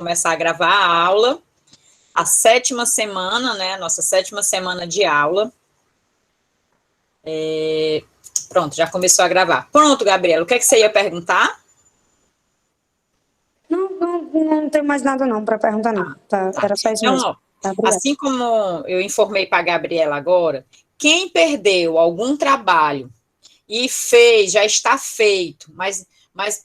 começar a gravar a aula, a 7ª semana, né, a nossa 7ª semana de aula. Pronto, já começou a gravar. Pronto, Gabriela, o que é que você ia perguntar? Não tenho mais nada não para perguntar, não. Tá. Era só isso então, mesmo. ó, Tá, assim como eu informei para a Gabriela agora, quem perdeu algum trabalho e fez, já está feito, mas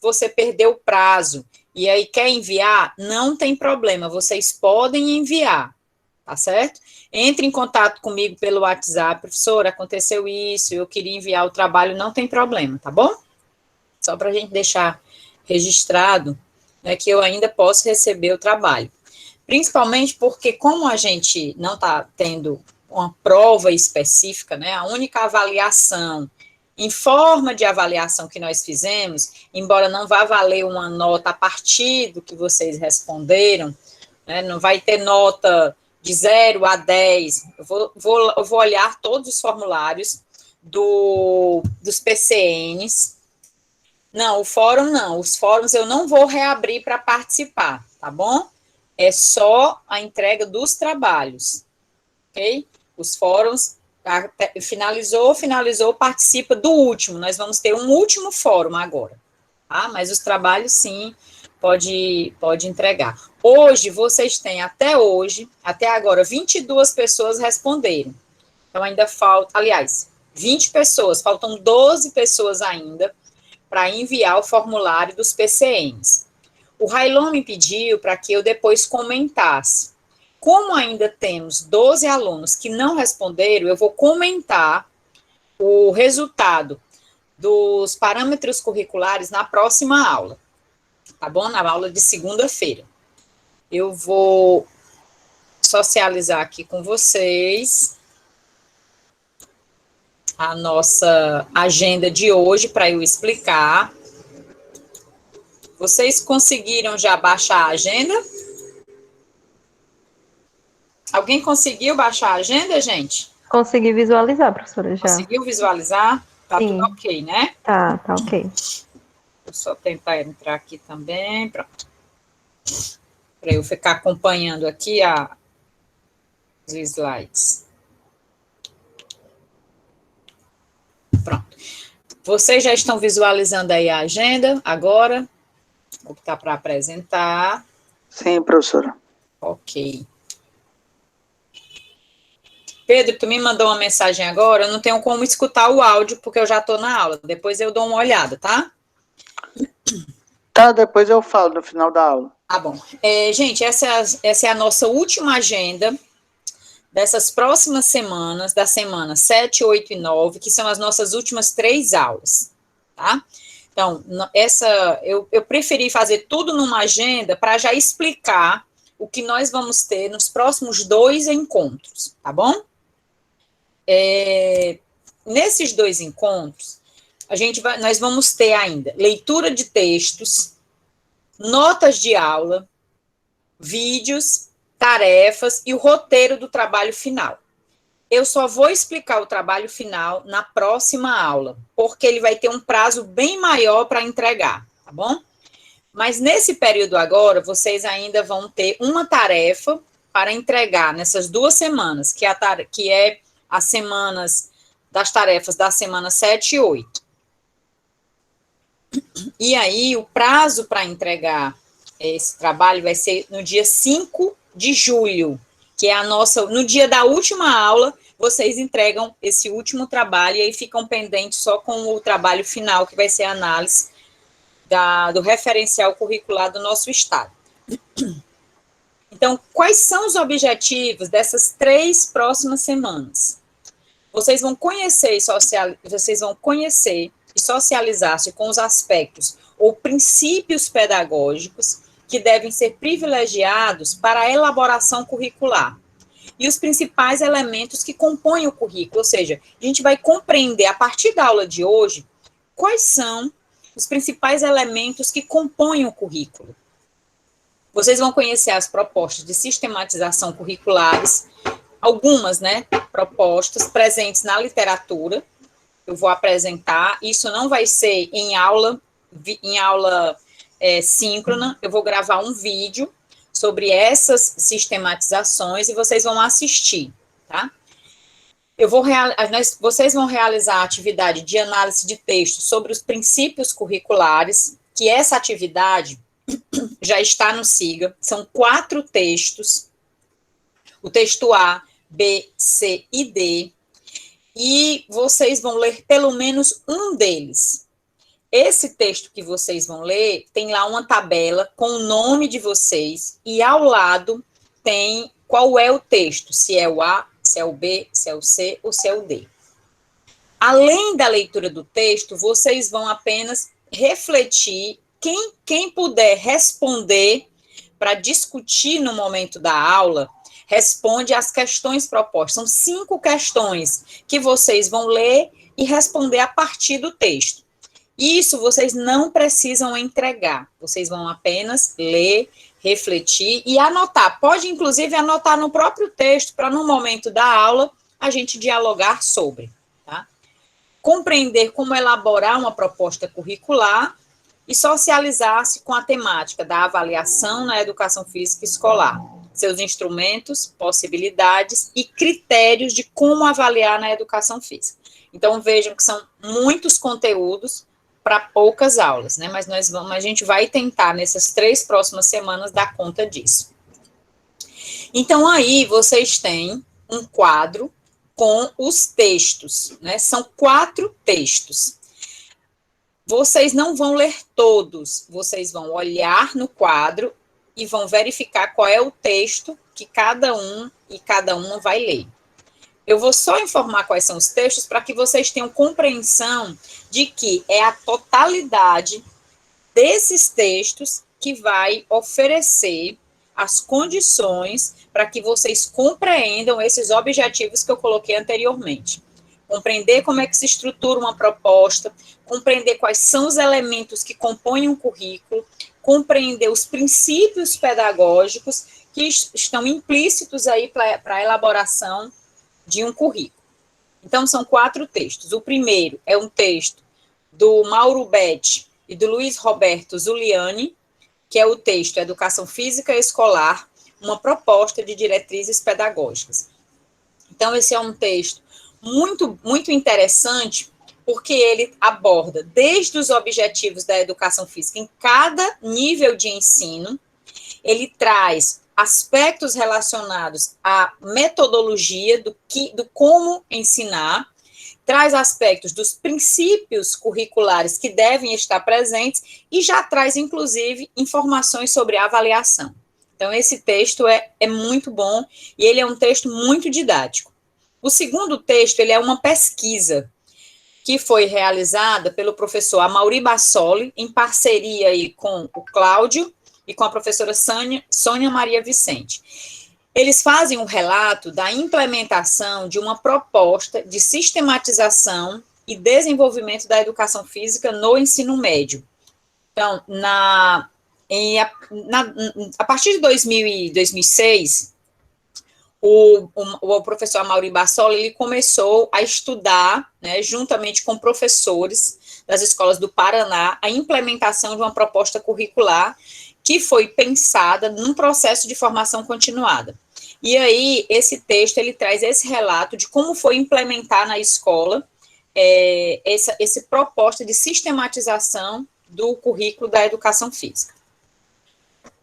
você perdeu o prazo e aí quer enviar, não tem problema, vocês podem enviar, tá certo? Entre em contato comigo pelo WhatsApp, professora, aconteceu isso, eu queria enviar o trabalho, não tem problema, tá bom? Só para a gente deixar registrado, né, que eu ainda posso receber o trabalho. Principalmente porque, como a gente não está tendo uma prova específica, né, a única avaliação, em forma de avaliação que nós fizemos, embora não vá valer uma nota a partir do que vocês responderam, né, não vai ter nota de 0 a 10, eu vou olhar todos os formulários dos PCNs. Não, o fórum não, os fóruns eu não vou reabrir para participar, tá bom? É só a entrega dos trabalhos, ok? Os fóruns, finalizou, participa do último, nós vamos ter um último fórum agora, tá? Mas os trabalhos, sim, pode entregar. Hoje, vocês têm até agora, 22 pessoas responderam. Então, ainda falta, aliás, 20 pessoas, faltam 12 pessoas ainda para enviar o formulário dos PCNs. O Railon me pediu para que eu depois comentasse. Como ainda temos 12 alunos que não responderam, eu vou comentar o resultado dos parâmetros curriculares na próxima aula, tá bom? Na aula de segunda-feira. Eu vou socializar aqui com vocês a nossa agenda de hoje para eu explicar. Vocês conseguiram já baixar a agenda? Alguém conseguiu baixar a agenda, gente? Consegui visualizar, professora, já. Conseguiu visualizar? Tá Sim. tudo ok, né? Tá ok. Vou só tentar entrar aqui também, pronto. Para eu ficar acompanhando aqui os slides. Pronto. Vocês já estão visualizando aí a agenda agora? O que está para apresentar? Sim, professora. Ok. Pedro, tu me mandou uma mensagem agora, eu não tenho como escutar o áudio, porque eu já estou na aula. Depois eu dou uma olhada, tá? Tá, depois eu falo no final da aula. Tá bom. Gente, essa é a nossa última agenda dessas próximas semanas, da semana 7, 8 e 9, que são as nossas últimas 3 aulas, tá? Então, eu preferi fazer tudo numa agenda para já explicar o que nós vamos ter nos próximos 2 encontros, tá bom? Nesses 2 encontros, nós vamos ter ainda leitura de textos, notas de aula, vídeos, tarefas e o roteiro do trabalho final. Eu só vou explicar o trabalho final na próxima aula, porque ele vai ter um prazo bem maior para entregar, tá bom? Mas nesse período agora, vocês ainda vão ter uma tarefa para entregar nessas 2 semanas, que é as semanas das tarefas da semana 7 e 8. E aí, o prazo para entregar esse trabalho vai ser no dia 5 de julho, que é no dia da última aula, vocês entregam esse último trabalho e aí ficam pendentes só com o trabalho final, que vai ser a análise do referencial curricular do nosso estado. Então, quais são os objetivos dessas 3 próximas semanas? Vocês vão conhecer e socializar-se com os aspectos ou princípios pedagógicos que devem ser privilegiados para a elaboração curricular. E os principais elementos que compõem o currículo, ou seja, a gente vai compreender, a partir da aula de hoje, quais são os principais elementos que compõem o currículo. Vocês vão conhecer as propostas de sistematização curriculares, algumas, né, propostas presentes na literatura. Eu vou apresentar, isso não vai ser em aula síncrona, eu vou gravar um vídeo sobre essas sistematizações e vocês vão assistir, tá? Vocês vão realizar a atividade de análise de texto sobre os princípios curriculares, que essa atividade já está no SIGA, são 4 textos, o texto A, B, C e D, e vocês vão ler pelo menos um deles. Esse texto que vocês vão ler, tem lá uma tabela com o nome de vocês, e ao lado tem qual é o texto, se é o A, se é o B, se é o C ou se é o D. Além da leitura do texto, vocês vão apenas refletir, quem puder responder para discutir no momento da aula, responde às questões propostas. São 5 questões que vocês vão ler e responder a partir do texto. Isso vocês não precisam entregar, vocês vão apenas ler, refletir e anotar. Pode, inclusive, anotar no próprio texto, para no momento da aula, a gente dialogar sobre, tá? Compreender como elaborar uma proposta curricular e socializar-se com a temática da avaliação na educação física escolar, seus instrumentos, possibilidades e critérios de como avaliar na educação física. Então, vejam que são muitos conteúdos para poucas aulas, né? Mas a gente vai tentar, nessas 3 próximas semanas, dar conta disso. Então, aí, vocês têm um quadro com os textos, né? São 4 textos. Vocês não vão ler todos, vocês vão olhar no quadro e vão verificar qual é o texto que cada um e cada uma vai ler. Eu vou só informar quais são os textos para que vocês tenham compreensão de que é a totalidade desses textos que vai oferecer as condições para que vocês compreendam esses objetivos que eu coloquei anteriormente. Compreender como é que se estrutura uma proposta, compreender quais são os elementos que compõem um currículo, compreender os princípios pedagógicos que estão implícitos aí para a elaboração de um currículo. Então, são 4 textos. O primeiro é um texto do Mauro Betti e do Luiz Roberto Zuliani, que é o texto Educação Física Escolar, uma proposta de diretrizes pedagógicas. Então, esse é um texto muito, muito interessante, porque ele aborda desde os objetivos da educação física em cada nível de ensino, ele traz aspectos relacionados à metodologia do como ensinar, traz aspectos dos princípios curriculares que devem estar presentes e já traz, inclusive, informações sobre avaliação. Então, esse texto é muito bom e ele é um texto muito didático. O segundo texto, ele é uma pesquisa que foi realizada pelo professor Amaury Bassoli, em parceria aí com o Cláudio e com a professora Sônia Maria Vicente. Eles fazem um relato da implementação de uma proposta de sistematização e desenvolvimento da educação física no ensino médio. Então, a partir de 2006, o professor Amaury Bassoli, ele começou a estudar, né, juntamente com professores das escolas do Paraná, a implementação de uma proposta curricular que foi pensada num processo de formação continuada. E aí, esse texto, ele traz esse relato de como foi implementar na escola essa proposta de sistematização do currículo da educação física.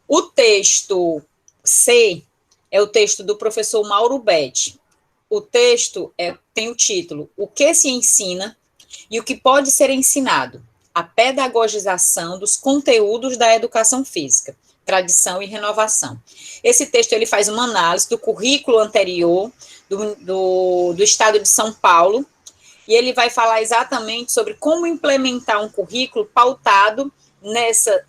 O texto C é o texto do professor Mauro Betti. O texto tem o título O que se ensina e o que pode ser ensinado, a pedagogização dos conteúdos da educação física, tradição e renovação. Esse texto, ele faz uma análise do currículo anterior do estado de São Paulo, e ele vai falar exatamente sobre como implementar um currículo pautado nesse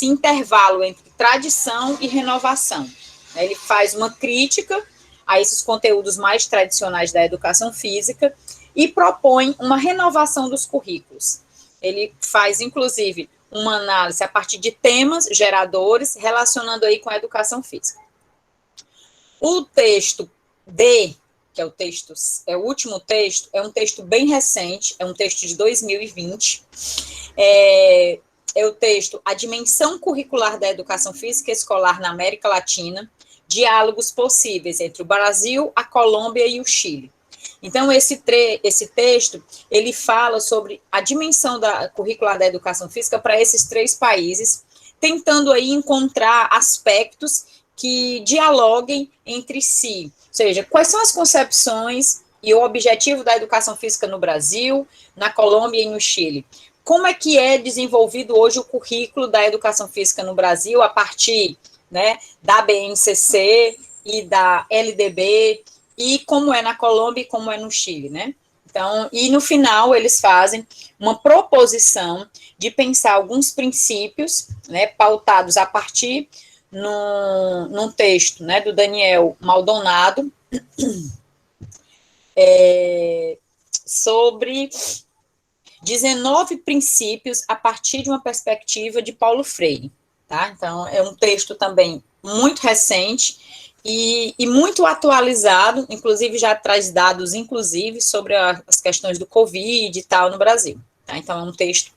intervalo entre tradição e renovação. Ele faz uma crítica a esses conteúdos mais tradicionais da educação física e propõe uma renovação dos currículos. Ele faz, inclusive, uma análise a partir de temas geradores, relacionando aí com a educação física. O texto D, que é o último texto, é um texto bem recente, é um texto de 2020, é o texto A Dimensão Curricular da Educação Física Escolar na América Latina, Diálogos Possíveis entre o Brasil, a Colômbia e o Chile. Então, esse texto, ele fala sobre a dimensão curricular da educação física para esses 3 países, tentando aí encontrar aspectos que dialoguem entre si. Ou seja, quais são as concepções e o objetivo da educação física no Brasil, na Colômbia e no Chile? Como é que é desenvolvido hoje o currículo da educação física no Brasil a partir, né, da BNCC e da LDB, e como é na Colômbia e como é no Chile, né? Então, e no final eles fazem uma proposição de pensar alguns princípios, né, pautados a partir num texto, né, do Daniel Maldonado, sobre 19 princípios a partir de uma perspectiva de Paulo Freire, tá? Então, é um texto também muito recente e muito atualizado, inclusive já traz dados, inclusive, sobre as questões do Covid e tal no Brasil. Tá? Então, é um texto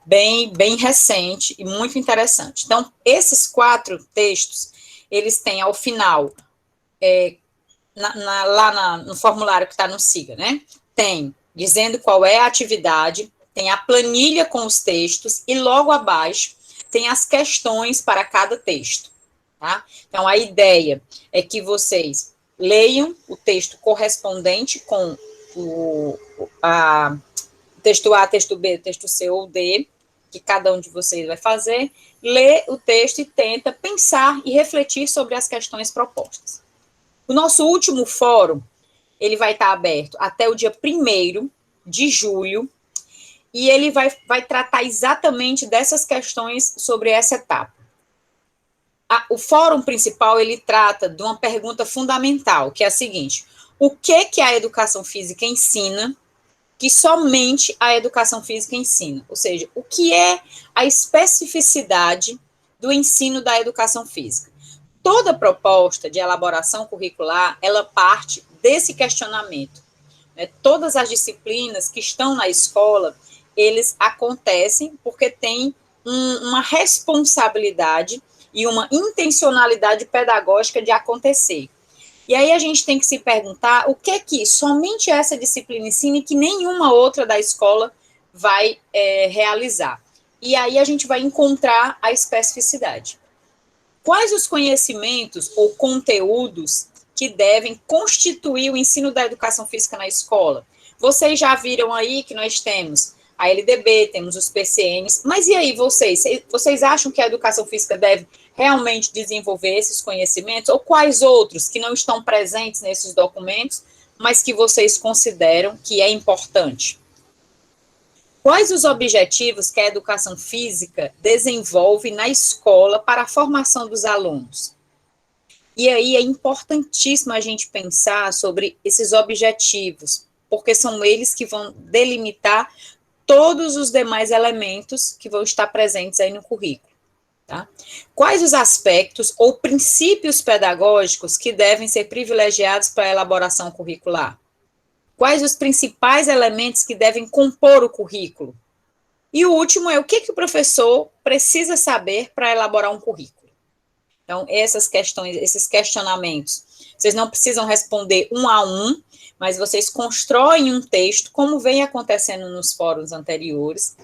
bem recente e muito interessante. Então, esses 4 textos, eles têm ao final, no formulário que está no SIGA, né? Tem dizendo qual é a atividade, tem a planilha com os textos e logo abaixo tem as questões para cada texto. Tá? Então, a ideia é que vocês leiam o texto correspondente com o texto A, texto B, texto C ou D, que cada um de vocês vai fazer, lê o texto e tenta pensar e refletir sobre as questões propostas. O nosso último fórum, ele vai estar aberto até o dia 1º de julho, e ele vai tratar exatamente dessas questões sobre essa etapa. O fórum principal, ele trata de uma pergunta fundamental, que é a seguinte: o que a educação física ensina que somente a educação física ensina? Ou seja, o que é a especificidade do ensino da educação física? Toda proposta de elaboração curricular, ela parte desse questionamento. Né? Todas as disciplinas que estão na escola, eles acontecem porque tem uma responsabilidade e uma intencionalidade pedagógica de acontecer. E aí a gente tem que se perguntar o que é que somente essa disciplina ensina e que nenhuma outra da escola vai realizar. E aí a gente vai encontrar a especificidade. Quais os conhecimentos ou conteúdos que devem constituir o ensino da educação física na escola? Vocês já viram aí que nós temos a LDB, temos os PCNs, mas e aí vocês acham que a educação física deve realmente desenvolver esses conhecimentos, ou quais outros que não estão presentes nesses documentos, mas que vocês consideram que é importante? Quais os objetivos que a educação física desenvolve na escola para a formação dos alunos? E aí é importantíssimo a gente pensar sobre esses objetivos, porque são eles que vão delimitar todos os demais elementos que vão estar presentes aí no currículo. Tá? Quais os aspectos ou princípios pedagógicos que devem ser privilegiados para a elaboração curricular? Quais os principais elementos que devem compor o currículo? E o último é o que o professor precisa saber para elaborar um currículo. Então, essas questões, esses questionamentos, vocês não precisam responder um a um, mas vocês constroem um texto, como vem acontecendo nos fóruns anteriores,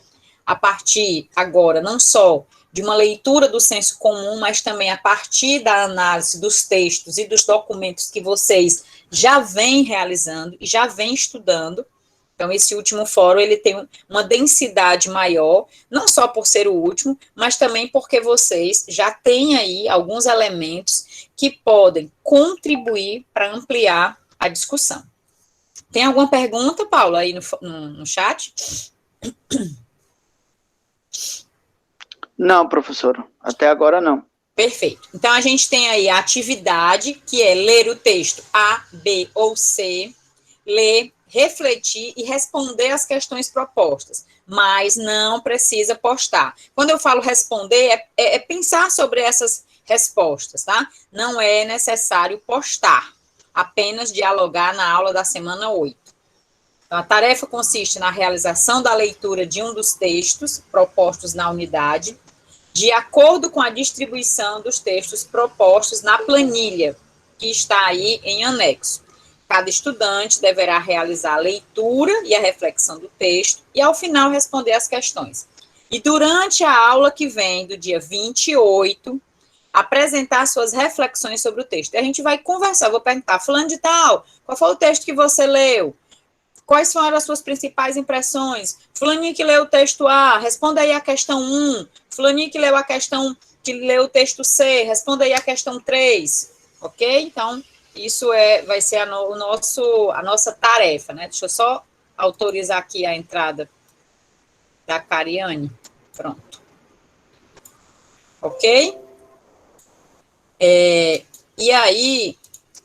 a partir, agora, não só de uma leitura do senso comum, mas também a partir da análise dos textos e dos documentos que vocês já vêm realizando e já vêm estudando. Então, esse último fórum, ele tem uma densidade maior, não só por ser o último, mas também porque vocês já têm aí alguns elementos que podem contribuir para ampliar a discussão. Tem alguma pergunta, Paulo, aí no chat? Não, professora, até agora não. Perfeito. Então, a gente tem aí a atividade, que é ler o texto A, B ou C, ler, refletir e responder as questões propostas, mas não precisa postar. Quando eu falo responder, é pensar sobre essas respostas, tá? Não é necessário postar, apenas dialogar na aula da semana 8. Então, a tarefa consiste na realização da leitura de um dos textos propostos na unidade, de acordo com a distribuição dos textos propostos na planilha, que está aí em anexo. Cada estudante deverá realizar a leitura e a reflexão do texto e, ao final, responder as questões. E durante a aula que vem, do dia 28, apresentar suas reflexões sobre o texto. E a gente vai conversar, eu vou perguntar, fulano de tal, qual foi o texto que você leu? Quais foram as suas principais impressões? Fulaninho que leu o texto A, responda aí a questão 1. Fulaninho que leu leu o texto C, responda aí a questão 3. Ok? Então, isso vai ser a nossa tarefa, né? Deixa eu só autorizar aqui a entrada da Cariane. Pronto. Ok? E aí,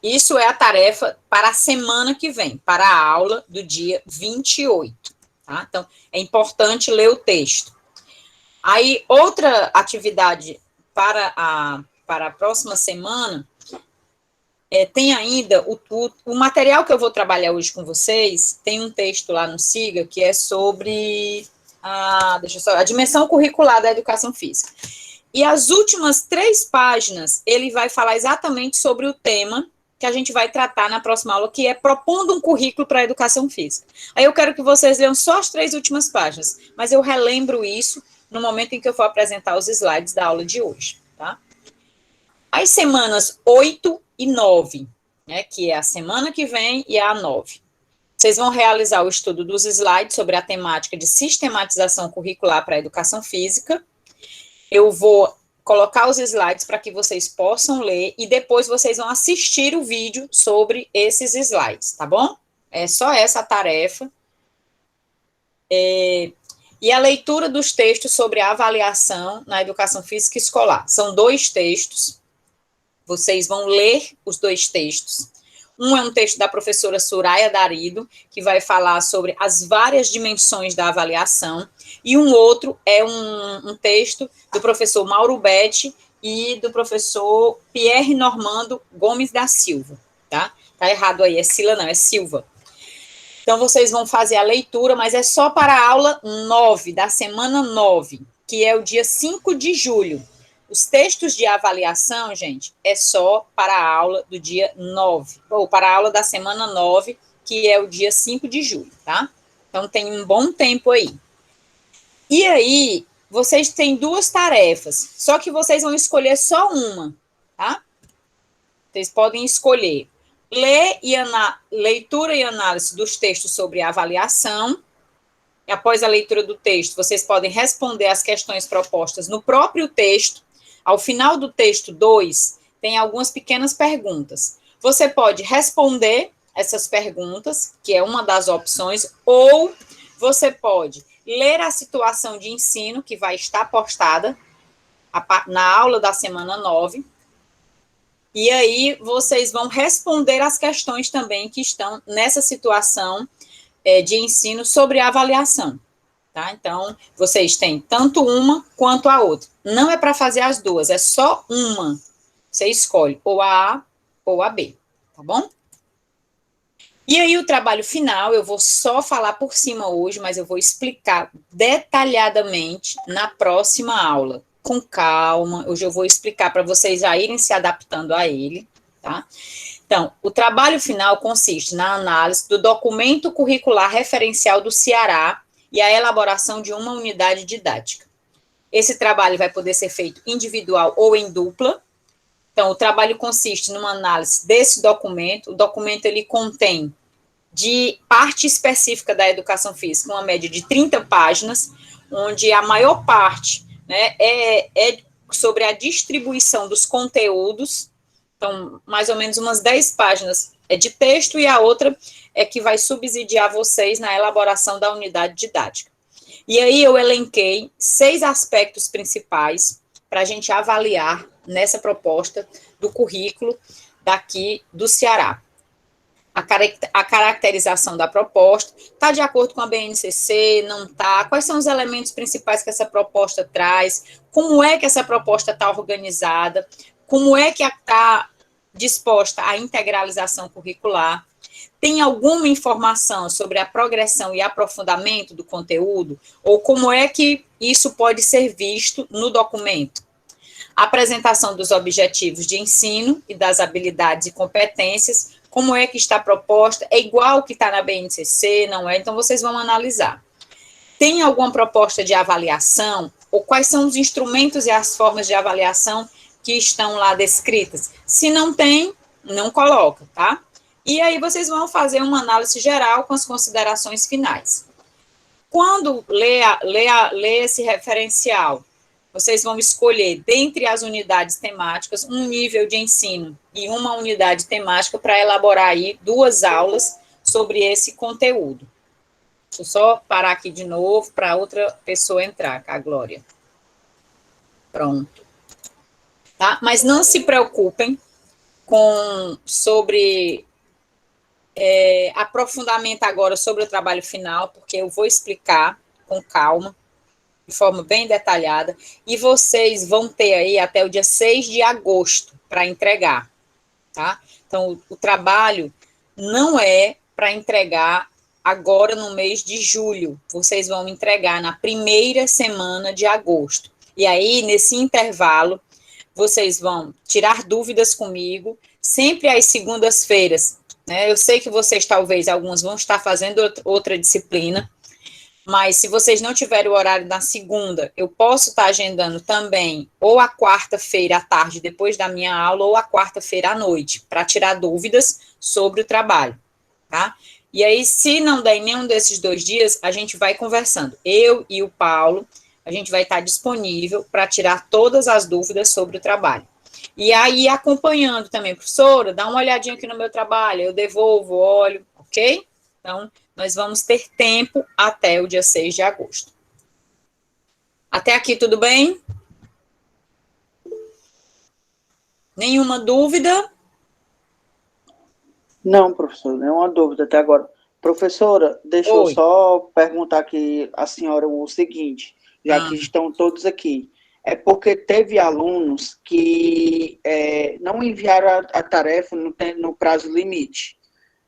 isso é a tarefa para a semana que vem, para a aula do dia 28, tá? Então, é importante ler o texto. Aí, outra atividade para a próxima semana, tem ainda o material que eu vou trabalhar hoje com vocês, tem um texto lá no SIGA que é sobre a dimensão curricular da educação física. E as últimas 3 páginas, ele vai falar exatamente sobre o tema que a gente vai tratar na próxima aula, que é propondo um currículo para a educação física. Aí eu quero que vocês leiam só as 3 últimas páginas, mas eu relembro isso no momento em que eu for apresentar os slides da aula de hoje, tá? As semanas 8 e 9, né, que é a semana que vem e a 9. Vocês vão realizar o estudo dos slides sobre a temática de sistematização curricular para a educação física. Eu vou colocar os slides para que vocês possam ler e depois vocês vão assistir o vídeo sobre esses slides, tá bom? É só essa a tarefa. E a leitura dos textos sobre a avaliação na educação física escolar. São 2 textos. Vocês vão ler os 2 textos. Um é um texto da professora Soraya Darido, que vai falar sobre as várias dimensões da avaliação, e um outro é um texto do professor Mauro Betti e do professor Pierre Normando Gomes da Silva, tá? Tá errado aí, é Sila não, é Silva. Então, vocês vão fazer a leitura, mas é só para a aula 9, da semana 9, que é o dia 5 de julho. Os textos de avaliação, gente, é só para a aula do dia 9, ou para a aula da semana 9, que é o dia 5 de julho, tá? Então, tem um bom tempo aí. E aí, vocês têm 2 tarefas, só que vocês vão escolher só uma, tá? Vocês podem escolher leitura e análise dos textos sobre avaliação. E após a leitura do texto, vocês podem responder as questões propostas no próprio texto. Ao final do texto 2, tem algumas pequenas perguntas. Você pode responder essas perguntas, que é uma das opções, ou você pode ler a situação de ensino, que vai estar postada na aula da semana 9, e aí vocês vão responder as questões também que estão nessa situação de ensino sobre a avaliação. Tá? Então, vocês têm tanto uma quanto a outra. Não é para fazer as 2, é só uma. Você escolhe ou a A ou a B, tá bom? E aí, o trabalho final, eu vou só falar por cima hoje, mas eu vou explicar detalhadamente na próxima aula. Com calma, hoje eu vou explicar para vocês já irem se adaptando a ele, tá? Então, o trabalho final consiste na análise do documento curricular referencial do Ceará e a elaboração de uma unidade didática. Esse trabalho vai poder ser feito individual ou em dupla. Então, o trabalho consiste numa análise desse documento. O documento, ele contém de parte específica da educação física, uma média de 30 páginas, onde a maior parte, né, é sobre a distribuição dos conteúdos. Então, mais ou menos umas 10 páginas é de texto e a outra é que vai subsidiar vocês na elaboração da unidade didática. E aí eu elenquei 6 aspectos principais para a gente avaliar nessa proposta do currículo daqui do Ceará. A caracterização da proposta, está de acordo com a BNCC, não está? Quais são os elementos principais que essa proposta traz? Como é que essa proposta está organizada? Como é que está disposta a integralização curricular? tem alguma informação sobre a progressão e aprofundamento do conteúdo? Ou como é que isso pode ser visto no documento? A apresentação dos objetivos de ensino e das habilidades e competências, como é que está proposta? É igual que está na BNCC, não é? Então, vocês vão analisar. Tem alguma proposta de avaliação? Ou quais são os instrumentos e as formas de avaliação que estão lá descritas? Se não tem, não coloca, tá? E aí vocês vão fazer uma análise geral com as considerações finais. Quando lê esse referencial, vocês vão escolher, dentre as unidades temáticas, um nível de ensino e uma unidade temática para elaborar aí 2 aulas sobre esse conteúdo. Deixa eu só parar aqui de novo para outra pessoa entrar, a Glória. Pronto. Tá? Mas não se preocupem sobre aprofundamento agora sobre o trabalho final, porque eu vou explicar com calma, de forma bem detalhada, e vocês vão ter aí até o dia 6 de agosto para entregar, tá? Então, o trabalho não é para entregar agora no mês de julho, vocês vão entregar na primeira semana de agosto. E aí, nesse intervalo, vocês vão tirar dúvidas comigo, sempre às segundas-feiras, né? Eu sei que vocês, talvez, alguns vão estar fazendo outra disciplina, mas se vocês não tiverem o horário na segunda, eu posso estar agendando também ou a quarta-feira à tarde, depois da minha aula, ou a quarta-feira à noite, para tirar dúvidas sobre o trabalho, tá? E aí, se não der em nenhum desses 2 dias, a gente vai conversando. Eu e o Paulo, a gente vai estar disponível para tirar todas as dúvidas sobre o trabalho. E aí, acompanhando também, professora, dá uma olhadinha aqui no meu trabalho, eu devolvo, olho, ok? Então, nós vamos ter tempo até o dia 6 de agosto. Até aqui, tudo bem? Nenhuma dúvida? Não, professor, nenhuma dúvida até agora. Professora, deixa eu Oi. só perguntar aqui a senhora o seguinte, já que estão todos aqui. É porque teve alunos que não enviaram a tarefa no prazo limite.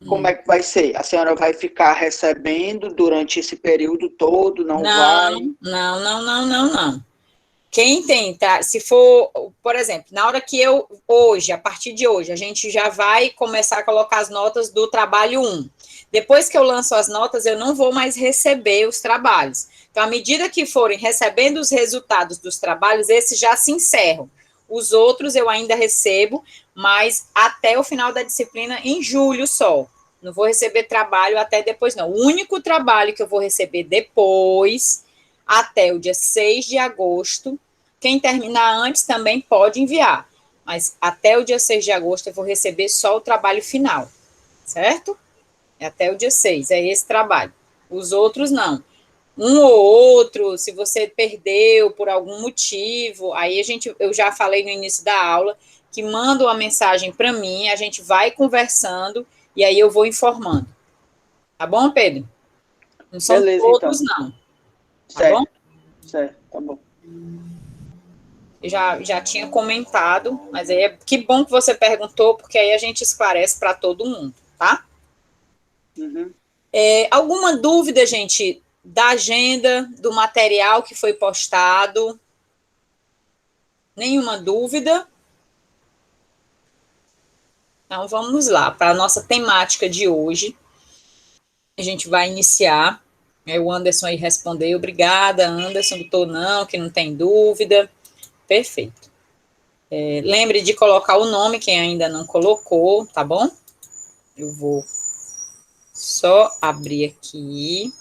Como é que vai ser? A senhora vai ficar recebendo durante esse período todo? Não vai? Não. Quem tem, tá? Se for, por exemplo, na hora que a partir de hoje, a gente já vai começar a colocar as notas do trabalho 1. Depois que eu lanço as notas, eu não vou mais receber os trabalhos. Então, à medida que forem recebendo os resultados dos trabalhos, esses já se encerram. Os outros eu ainda recebo, mas até o final da disciplina, em julho só. Não vou receber trabalho até depois, não. O único trabalho que eu vou receber depois, até o dia 6 de agosto, quem terminar antes também pode enviar, mas até o dia 6 de agosto eu vou receber só o trabalho final, certo? É até o dia 6, é esse trabalho. Os outros não. Um ou outro, se você perdeu por algum motivo, aí eu já falei no início da aula, que manda uma mensagem para mim, a gente vai conversando, e aí eu vou informando. Tá bom, Pedro? Não são Beleza, todos, então. não. Tá bom? Certo, tá bom. Eu já tinha comentado, mas aí que bom que você perguntou, porque aí a gente esclarece para todo mundo, tá? Uhum. Alguma dúvida, gente, da agenda, do material que foi postado? Nenhuma dúvida? Então, vamos lá, para a nossa temática de hoje. A gente vai iniciar. O Anderson aí respondeu. Obrigada, Anderson, doutor, não, que não tem dúvida. Perfeito. Lembre de colocar o nome, quem ainda não colocou, tá bom? Eu vou só abrir aqui.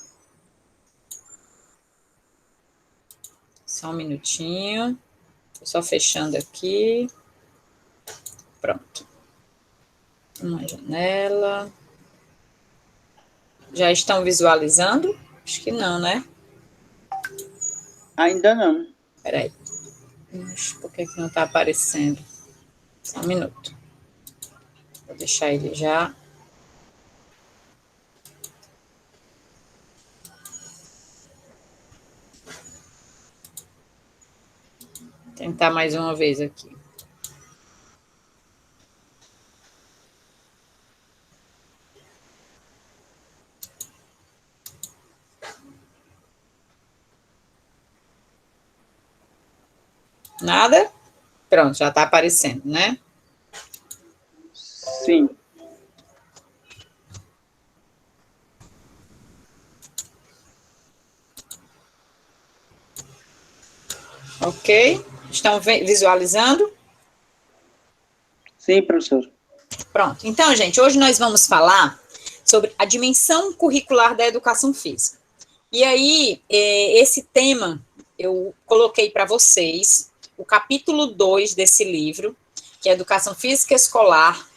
Só um minutinho. Tô só fechando aqui. Pronto. Uma janela. Já estão visualizando? Acho que não, né? Ainda não. Peraí. Por que não está aparecendo? Só um minuto. Vou deixar ele já. Tentar mais uma vez aqui. . Nada? Pronto, já está aparecendo, né? Sim. Ok? Estão visualizando? Sim, professor. Pronto. Então, gente, hoje nós vamos falar sobre a dimensão curricular da educação física. E aí, esse tema, eu coloquei para vocês o capítulo 2 desse livro, que é Educação Física Escolar,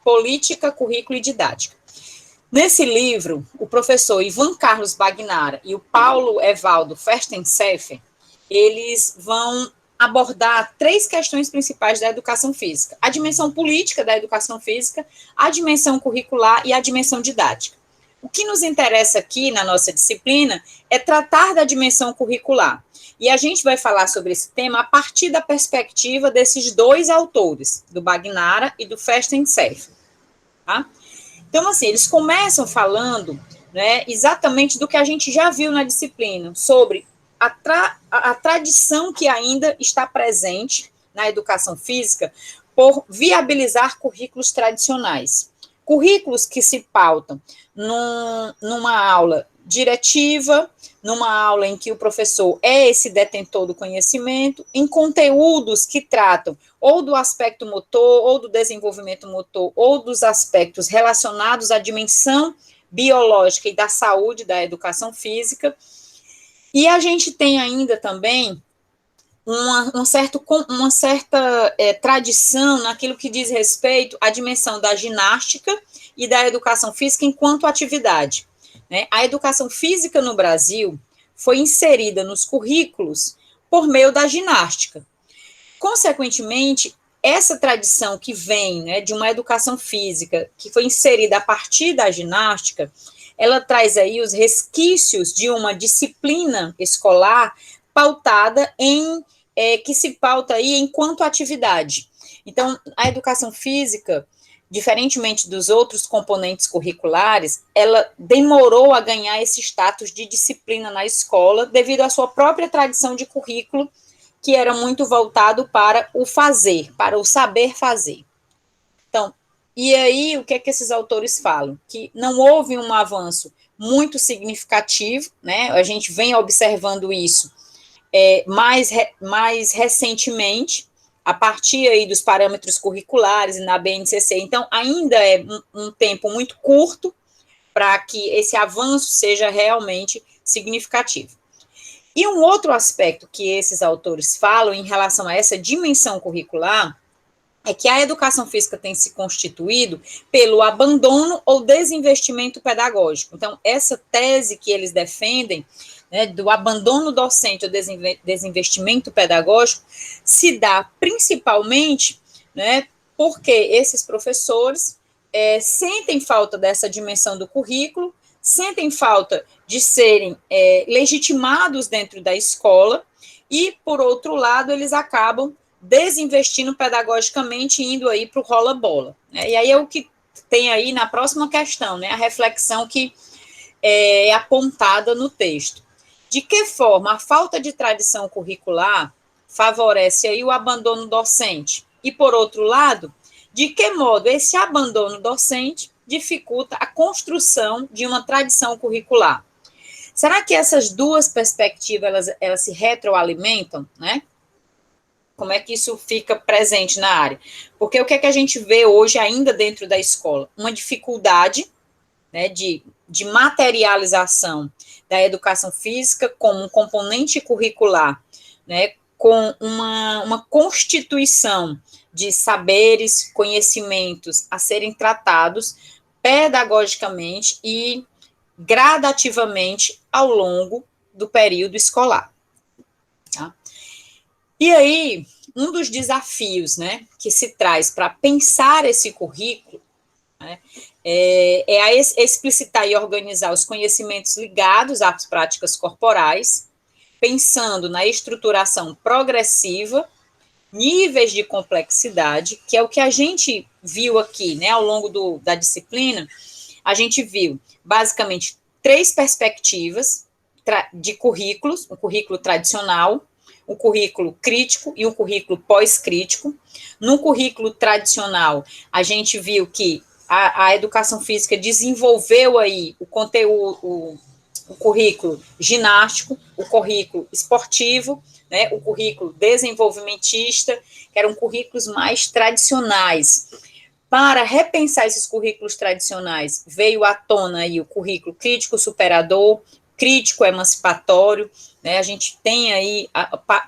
Política, Currículo e Didática. Nesse livro, o professor Ivan Carlos Bagnara e o Paulo Evaldo Festenseffer, eles vão abordar 3 questões principais da educação física: a dimensão política da educação física, a dimensão curricular e a dimensão didática. O que nos interessa aqui na nossa disciplina é tratar da dimensão curricular. E a gente vai falar sobre esse tema a partir da perspectiva desses 2 autores, do Bagnara e do Festenseffer, tá? Então, assim, eles começam falando, né, exatamente do que a gente já viu na disciplina, sobre a tradição que ainda está presente na educação física por viabilizar currículos tradicionais. Currículos que se pautam numa aula diretiva, numa aula em que o professor é esse detentor do conhecimento, em conteúdos que tratam ou do aspecto motor, ou do desenvolvimento motor, ou dos aspectos relacionados à dimensão biológica e da saúde da educação física. E a gente tem ainda também uma certa tradição naquilo que diz respeito à dimensão da ginástica e da educação física enquanto atividade, né? A educação física no Brasil foi inserida nos currículos por meio da ginástica. Consequentemente, essa tradição que vem, né, de uma educação física que foi inserida a partir da ginástica, ela traz aí os resquícios de uma disciplina escolar pautada que se pauta aí enquanto atividade. Então, a educação física, diferentemente dos outros componentes curriculares, ela demorou a ganhar esse status de disciplina na escola devido à sua própria tradição de currículo, que era muito voltado para o fazer, para o saber fazer. Então, e aí o que é que esses autores falam? Que não houve um avanço muito significativo, né? A gente vem observando isso mais recentemente, a partir aí dos parâmetros curriculares e na BNCC. Então, ainda é um tempo muito curto para que esse avanço seja realmente significativo. E um outro aspecto que esses autores falam em relação a essa dimensão curricular é que a educação física tem se constituído pelo abandono ou desinvestimento pedagógico. Então, essa tese que eles defendem, né, do abandono docente ou desinvestimento pedagógico, se dá principalmente, né, porque esses professores sentem falta dessa dimensão do currículo, sentem falta de serem legitimados dentro da escola e, por outro lado, eles acabam desinvestindo pedagogicamente, indo aí para o rola-bola, né? E aí é o que tem aí na próxima questão, né? A reflexão que é apontada no texto. De que forma a falta de tradição curricular favorece aí o abandono docente? E, por outro lado, de que modo esse abandono docente dificulta a construção de uma tradição curricular? Será que essas duas perspectivas elas se retroalimentam, né? Como é que isso fica presente na área? Porque o que é que a gente vê hoje ainda dentro da escola? Uma dificuldade, né, de materialização da educação física como um componente curricular, né, com uma constituição de saberes, conhecimentos a serem tratados pedagogicamente e gradativamente ao longo do período escolar. Tá? E aí, um dos desafios, né, que se traz para pensar esse currículo, né, a explicitar e organizar os conhecimentos ligados às práticas corporais, pensando na estruturação progressiva, níveis de complexidade, que é o que a gente viu aqui, né, ao longo da disciplina. A gente viu, basicamente, 3 perspectivas de currículos: o currículo tradicional, um currículo crítico e um currículo pós-crítico. No currículo tradicional, a gente viu que a educação física desenvolveu aí o conteúdo, o currículo ginástico, o currículo esportivo, né, o currículo desenvolvimentista, que eram currículos mais tradicionais. Para repensar esses currículos tradicionais, veio à tona aí o currículo crítico superador, crítico emancipatório, né? A gente tem aí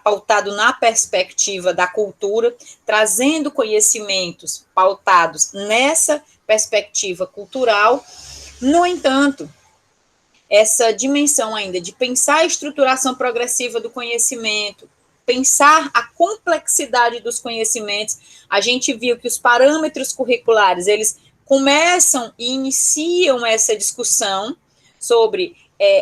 pautado na perspectiva da cultura, trazendo conhecimentos pautados nessa perspectiva cultural. No entanto, essa dimensão ainda de pensar a estruturação progressiva do conhecimento, pensar a complexidade dos conhecimentos, a gente viu que os parâmetros curriculares, eles começam e iniciam essa discussão sobre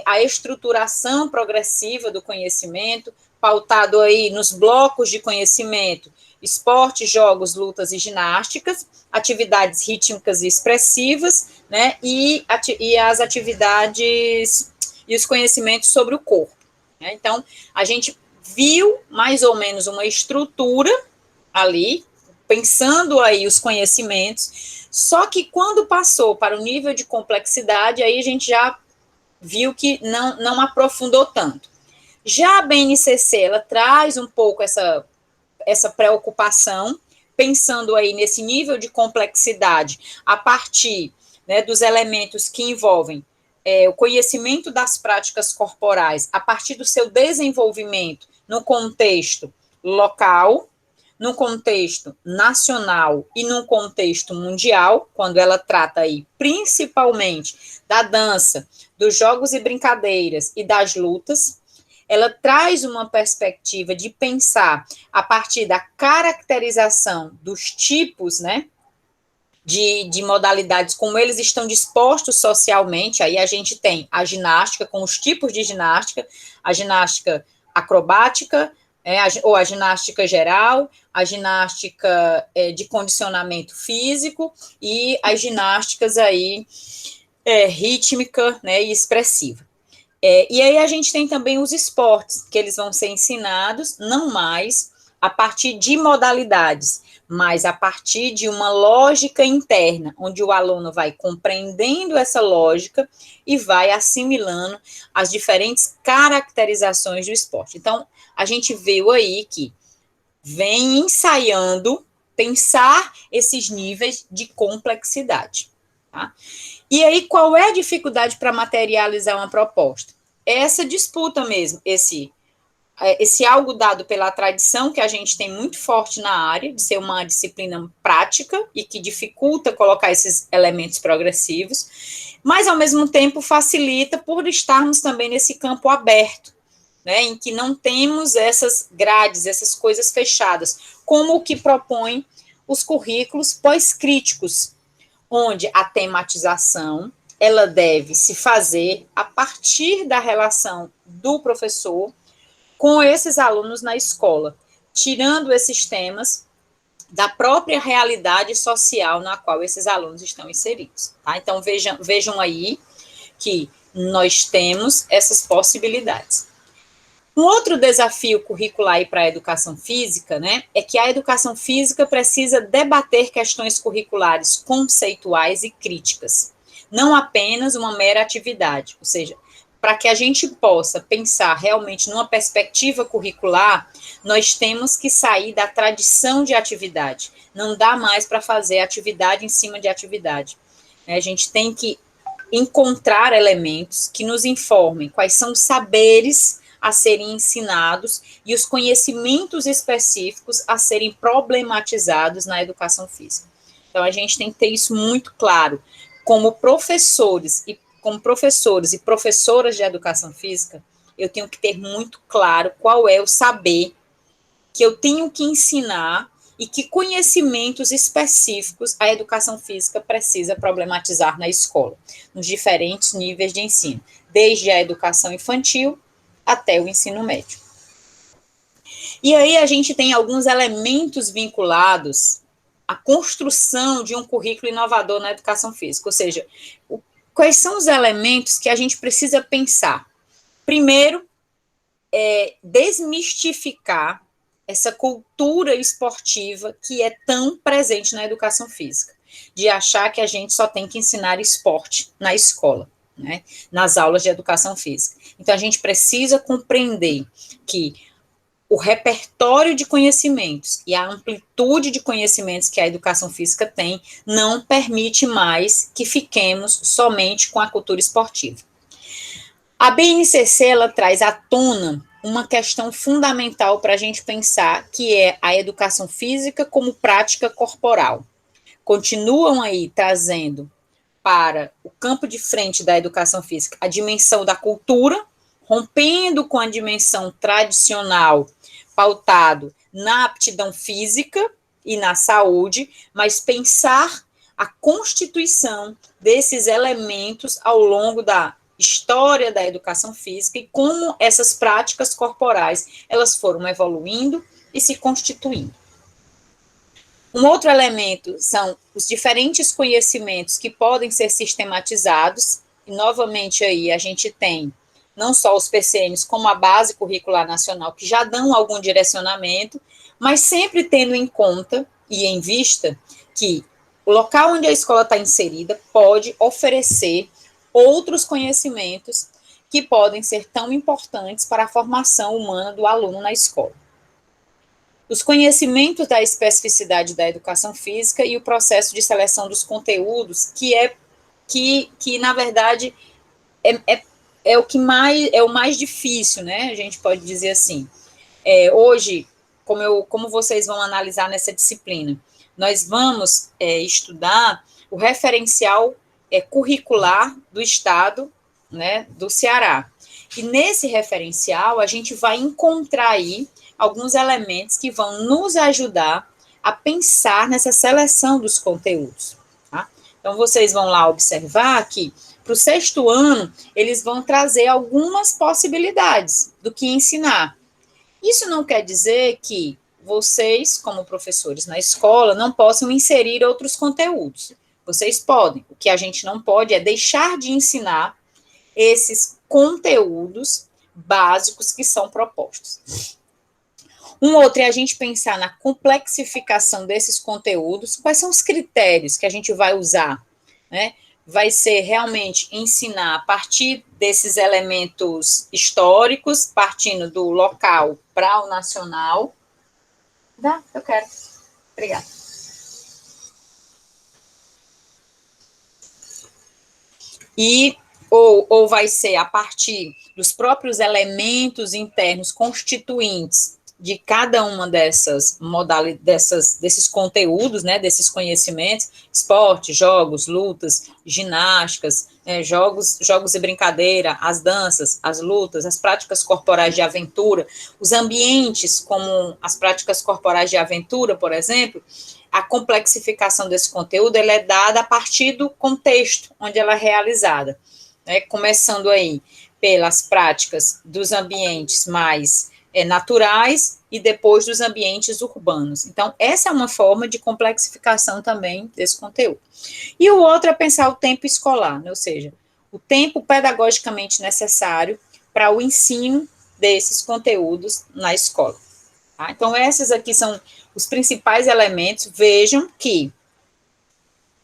a estruturação progressiva do conhecimento, pautado aí nos blocos de conhecimento, esporte, jogos, lutas e ginásticas, atividades rítmicas e expressivas, né, e as atividades e os conhecimentos sobre o corpo, né? Então, a gente viu mais ou menos uma estrutura ali, pensando aí os conhecimentos, só que quando passou para o nível de complexidade, aí a gente já viu que não aprofundou tanto. Já a BNCC, ela traz um pouco essa preocupação, pensando aí nesse nível de complexidade, a partir, né, dos elementos que envolvem o conhecimento das práticas corporais, a partir do seu desenvolvimento no contexto local, no contexto nacional e no contexto mundial, quando ela trata aí principalmente da dança, dos jogos e brincadeiras e das lutas. Ela traz uma perspectiva de pensar a partir da caracterização dos tipos, né, de modalidades, como eles estão dispostos socialmente. Aí a gente tem a ginástica, com os tipos de ginástica, a ginástica acrobática, ou a ginástica geral, a ginástica de condicionamento físico e as ginásticas aí rítmica, né, e expressiva. E aí a gente tem também os esportes, que eles vão ser ensinados não mais a partir de modalidades, mas a partir de uma lógica interna, onde o aluno vai compreendendo essa lógica e vai assimilando as diferentes caracterizações do esporte. Então, a gente viu aí que vem ensaiando pensar esses níveis de complexidade, tá? E aí, qual é a dificuldade para materializar uma proposta? Essa disputa mesmo, esse algo dado pela tradição, que a gente tem muito forte na área, de ser uma disciplina prática e que dificulta colocar esses elementos progressivos, mas, ao mesmo tempo, facilita por estarmos também nesse campo aberto, né, em que não temos essas grades, essas coisas fechadas, como o que propõem os currículos pós-críticos, onde a tematização ela deve se fazer a partir da relação do professor com esses alunos na escola, tirando esses temas da própria realidade social na qual esses alunos estão inseridos, tá? Então, vejam aí que nós temos essas possibilidades. Um outro desafio curricular para a educação física, né, é que a educação física precisa debater questões curriculares conceituais e críticas, não apenas uma mera atividade. Ou seja, para que a gente possa pensar realmente numa perspectiva curricular, nós temos que sair da tradição de atividade. Não dá mais para fazer atividade em cima de atividade. A gente tem que encontrar elementos que nos informem quais são os saberes a serem ensinados e os conhecimentos específicos a serem problematizados na educação física. Então, a gente tem que ter isso muito claro. Como professores e professoras de educação física, eu tenho que ter muito claro qual é o saber que eu tenho que ensinar e que conhecimentos específicos a educação física precisa problematizar na escola, nos diferentes níveis de ensino, desde a educação infantil até o ensino médio. E aí a gente tem alguns elementos vinculados à construção de um currículo inovador na educação física, ou seja, quais são os elementos que a gente precisa pensar? Primeiro, desmistificar essa cultura esportiva que é tão presente na educação física, de achar que a gente só tem que ensinar esporte na escola, né, nas aulas de educação física. Então, a gente precisa compreender que o repertório de conhecimentos e a amplitude de conhecimentos que a educação física tem não permite mais que fiquemos somente com a cultura esportiva. A BNCC, ela traz à tona uma questão fundamental para a gente pensar, que é a educação física como prática corporal. Continuam aí trazendo para o campo de frente da educação física a dimensão da cultura, rompendo com a dimensão tradicional, pautado na aptidão física e na saúde, mas pensar a constituição desses elementos ao longo da história da educação física e como essas práticas corporais elas foram evoluindo e se constituindo. Um outro elemento são os diferentes conhecimentos que podem ser sistematizados, e novamente aí a gente tem não só os PCNs, como a Base Curricular Nacional, que já dão algum direcionamento, mas sempre tendo em conta e em vista que o local onde a escola está inserida pode oferecer outros conhecimentos que podem ser tão importantes para a formação humana do aluno na escola. Os conhecimentos da especificidade da educação física e o processo de seleção dos conteúdos, que na verdade, é o mais difícil, né? A gente pode dizer assim. Hoje, como vocês vão analisar nessa disciplina, nós vamos estudar o referencial curricular do Estado, né, do Ceará. E nesse referencial, a gente vai encontrar aí alguns elementos que vão nos ajudar a pensar nessa seleção dos conteúdos. Tá? Então, vocês vão lá observar que, para o 6º ano, eles vão trazer algumas possibilidades do que ensinar. Isso não quer dizer que vocês, como professores na escola, não possam inserir outros conteúdos. Vocês podem. O que a gente não pode é deixar de ensinar esses conteúdos básicos que são propostos. Um outro é a gente pensar na complexificação desses conteúdos, quais são os critérios que a gente vai usar, né? Vai ser realmente ensinar a partir desses elementos históricos, partindo do local para o nacional. Dá, eu quero. Obrigada. Ou vai ser a partir dos próprios elementos internos constituintes de cada uma dessas modalidades, desses conteúdos, né, desses conhecimentos, esporte, jogos, lutas, ginásticas, jogos e brincadeira, as danças, as lutas, as práticas corporais de aventura, os ambientes como as práticas corporais de aventura, por exemplo. A complexificação desse conteúdo ela é dada a partir do contexto onde ela é realizada, né, começando aí pelas práticas dos ambientes mais naturais e depois dos ambientes urbanos. Então, essa é uma forma de complexificação também desse conteúdo. E o outro é pensar o tempo escolar, né, ou seja, o tempo pedagogicamente necessário para o ensino desses conteúdos na escola. Tá? Então, esses aqui são os principais elementos. Vejam que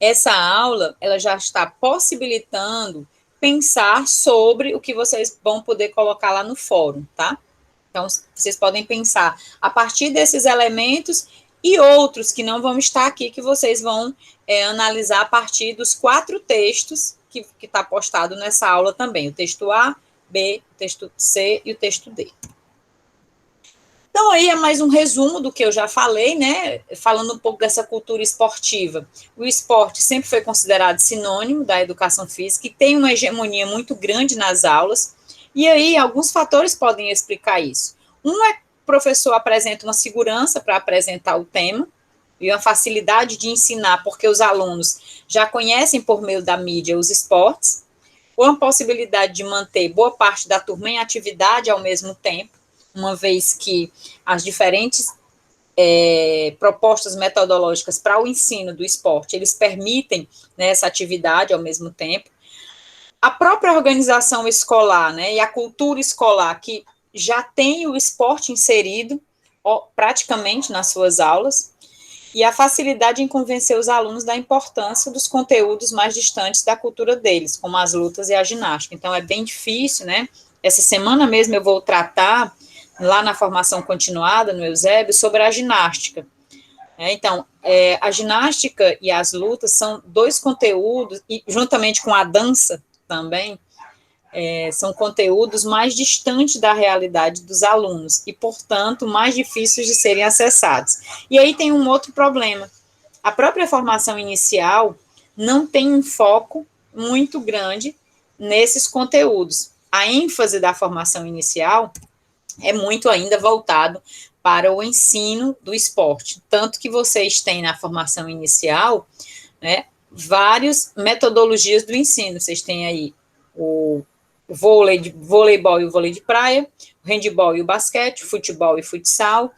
essa aula ela já está possibilitando pensar sobre o que vocês vão poder colocar lá no fórum, tá? Então, vocês podem pensar a partir desses elementos e outros que não vão estar aqui, que vocês vão analisar a partir dos 4 textos que está postado nessa aula também. O texto A, B, o texto C e o texto D. Então, aí é mais um resumo do que eu já falei, né? Falando um pouco dessa cultura esportiva. O esporte sempre foi considerado sinônimo da educação física e tem uma hegemonia muito grande nas aulas. E aí, alguns fatores podem explicar isso. Um é que o professor apresenta uma segurança para apresentar o tema e uma facilidade de ensinar, porque os alunos já conhecem por meio da mídia os esportes, ou uma possibilidade de manter boa parte da turma em atividade ao mesmo tempo, uma vez que as diferentes propostas metodológicas para o ensino do esporte, eles permitem, né, essa atividade ao mesmo tempo. A própria organização escolar, né, e a cultura escolar, que já tem o esporte inserido praticamente nas suas aulas, e a facilidade em convencer os alunos da importância dos conteúdos mais distantes da cultura deles, como as lutas e a ginástica. Então, é bem difícil, né? Essa semana mesmo eu vou tratar, lá na formação continuada, no Eusébio, sobre a ginástica. Então, a ginástica e as lutas são dois conteúdos, e juntamente com a dança também, são conteúdos mais distantes da realidade dos alunos e, portanto, mais difíceis de serem acessados. E aí tem um outro problema. A própria formação inicial não tem um foco muito grande nesses conteúdos. A ênfase da formação inicial é muito ainda voltado para o ensino do esporte. Tanto que vocês têm na formação inicial, né, várias metodologias do ensino. Vocês têm aí o voleibol e o vôlei de praia, o handebol e o basquete, futebol e futsal,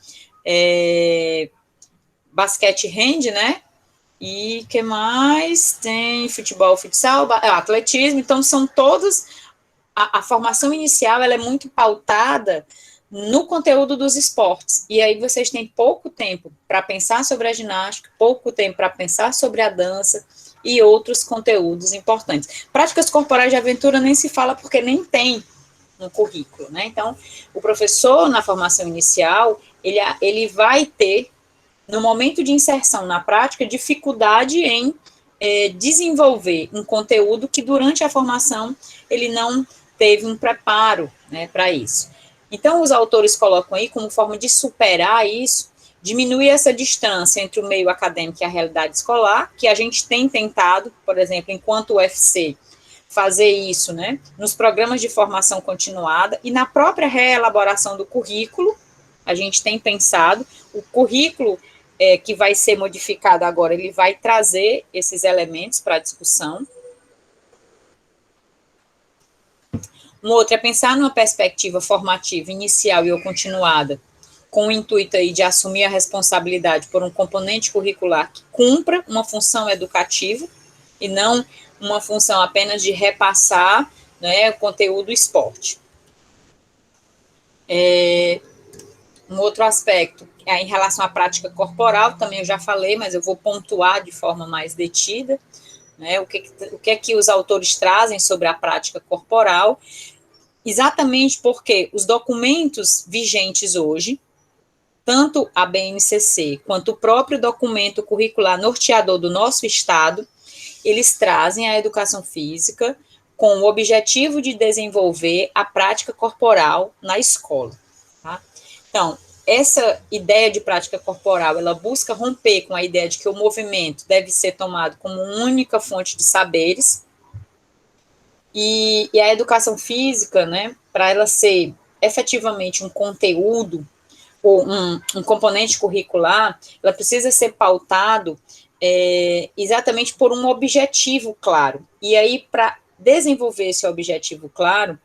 basquete e hand, né? E que mais? Tem futebol, futsal, atletismo. Então, são todos... A formação inicial, ela é muito pautada no conteúdo dos esportes. E aí vocês têm pouco tempo para pensar sobre a ginástica, pouco tempo para pensar sobre a dança, e outros conteúdos importantes. Práticas corporais de aventura nem se fala porque nem tem no currículo, né? Então, o professor, na formação inicial, ele vai ter, no momento de inserção na prática, dificuldade em desenvolver um conteúdo que, durante a formação, ele não teve um preparo, né, para isso. Então, os autores colocam aí, como forma de superar isso, diminuir essa distância entre o meio acadêmico e a realidade escolar, que a gente tem tentado, por exemplo, enquanto UFC, fazer isso, né, nos programas de formação continuada e na própria reelaboração do currículo. A gente tem pensado, o currículo que vai ser modificado agora, ele vai trazer esses elementos para a discussão. Um outro é pensar numa perspectiva formativa inicial e ou continuada, com o intuito aí de assumir a responsabilidade por um componente curricular que cumpra uma função educativa e não uma função apenas de repassar, né, o conteúdo esporte. Um outro aspecto em relação à prática corporal, também eu já falei, mas eu vou pontuar de forma mais detida, né, o que é que os autores trazem sobre a prática corporal, exatamente porque os documentos vigentes hoje, tanto a BNCC quanto o próprio documento curricular norteador do nosso estado, eles trazem a educação física com o objetivo de desenvolver a prática corporal na escola. Tá? Então, essa ideia de prática corporal, ela busca romper com a ideia de que o movimento deve ser tomado como única fonte de saberes, e a educação física, né, para ela ser efetivamente um conteúdo, ou um componente curricular, ela precisa ser pautado exatamente por um objetivo claro. E aí, para desenvolver esse objetivo claro,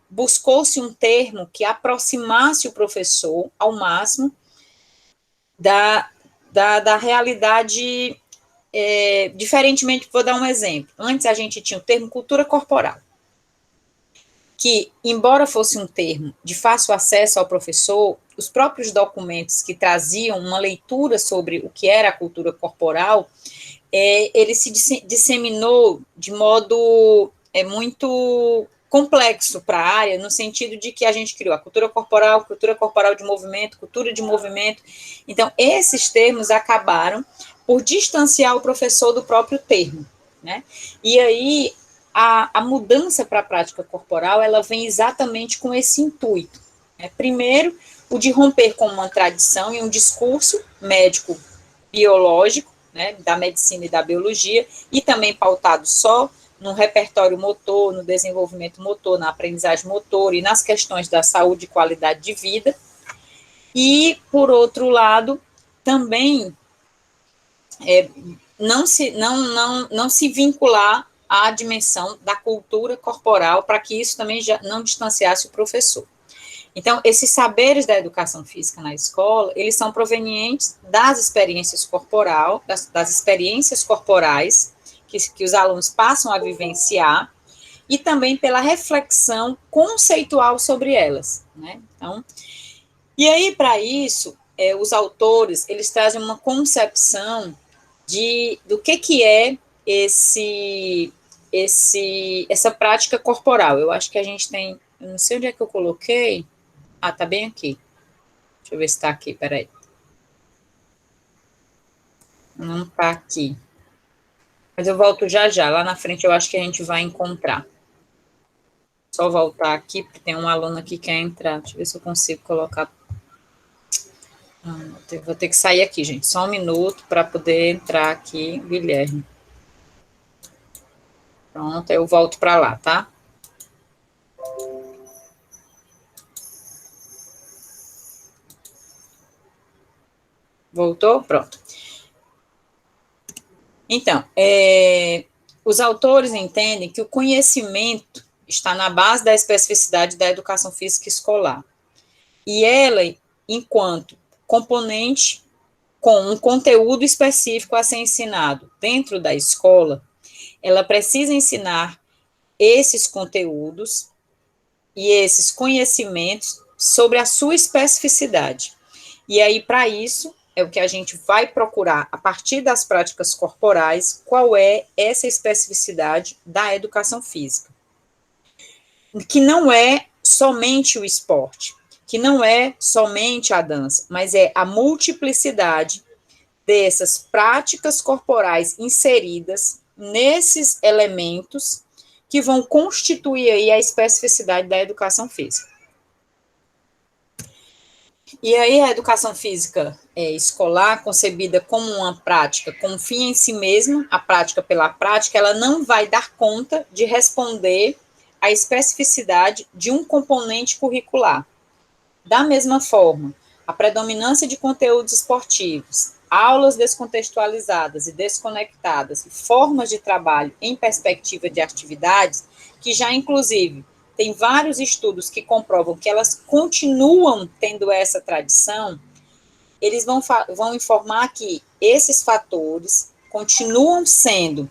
buscou-se um termo que aproximasse o professor ao máximo da realidade, diferentemente, vou dar um exemplo. Antes a gente tinha o termo cultura corporal, que, embora fosse um termo de fácil acesso ao professor, os próprios documentos que traziam uma leitura sobre o que era a cultura corporal, ele se disseminou de modo muito complexo para a área, no sentido de que a gente criou a cultura corporal de movimento, cultura de movimento. Então, esses termos acabaram por distanciar o professor do próprio termo, né? E aí, a mudança para a prática corporal, ela vem exatamente com esse intuito, né? Primeiro, o de romper com uma tradição e um discurso médico-biológico, né, da medicina e da biologia, e também pautado só no repertório motor, no desenvolvimento motor, na aprendizagem motor e nas questões da saúde e qualidade de vida. E, por outro lado, também não se vincular à dimensão da cultura corporal, para que isso também já não distanciasse o professor. Então, esses saberes da educação física na escola, eles são provenientes das experiências das experiências corporais que os alunos passam a vivenciar, e também pela reflexão conceitual sobre elas, né? Então, e aí, para isso, os autores, eles trazem uma concepção do que é essa prática corporal. Eu acho que a gente tem, eu não sei onde é que eu coloquei, tá bem aqui. Deixa eu ver se está aqui, peraí. Não está aqui. Mas eu volto já já, lá na frente eu acho que a gente vai encontrar. Só voltar aqui, porque tem um aluno aqui que quer entrar. Deixa eu ver se eu consigo colocar. Vou ter que sair aqui, gente. Só um minuto para poder entrar aqui, Guilherme. Pronto, eu volto para lá, tá? Voltou? Pronto. Então, os autores entendem que o conhecimento está na base da especificidade da educação física escolar. E ela, enquanto componente com um conteúdo específico a ser ensinado dentro da escola, ela precisa ensinar esses conteúdos e esses conhecimentos sobre a sua especificidade. E aí, para isso, é o que a gente vai procurar, a partir das práticas corporais, qual é essa especificidade da educação física. Que não é somente o esporte, que não é somente a dança, mas é a multiplicidade dessas práticas corporais inseridas nesses elementos que vão constituir aí a especificidade da educação física. E aí a educação física escolar, concebida como uma prática com fim em si mesma, a prática pela prática, ela não vai dar conta de responder à especificidade de um componente curricular. Da mesma forma, a predominância de conteúdos esportivos, aulas descontextualizadas e desconectadas, formas de trabalho em perspectiva de atividades, que já, inclusive, tem vários estudos que comprovam que elas continuam tendo essa tradição, eles vão informar que esses fatores continuam sendo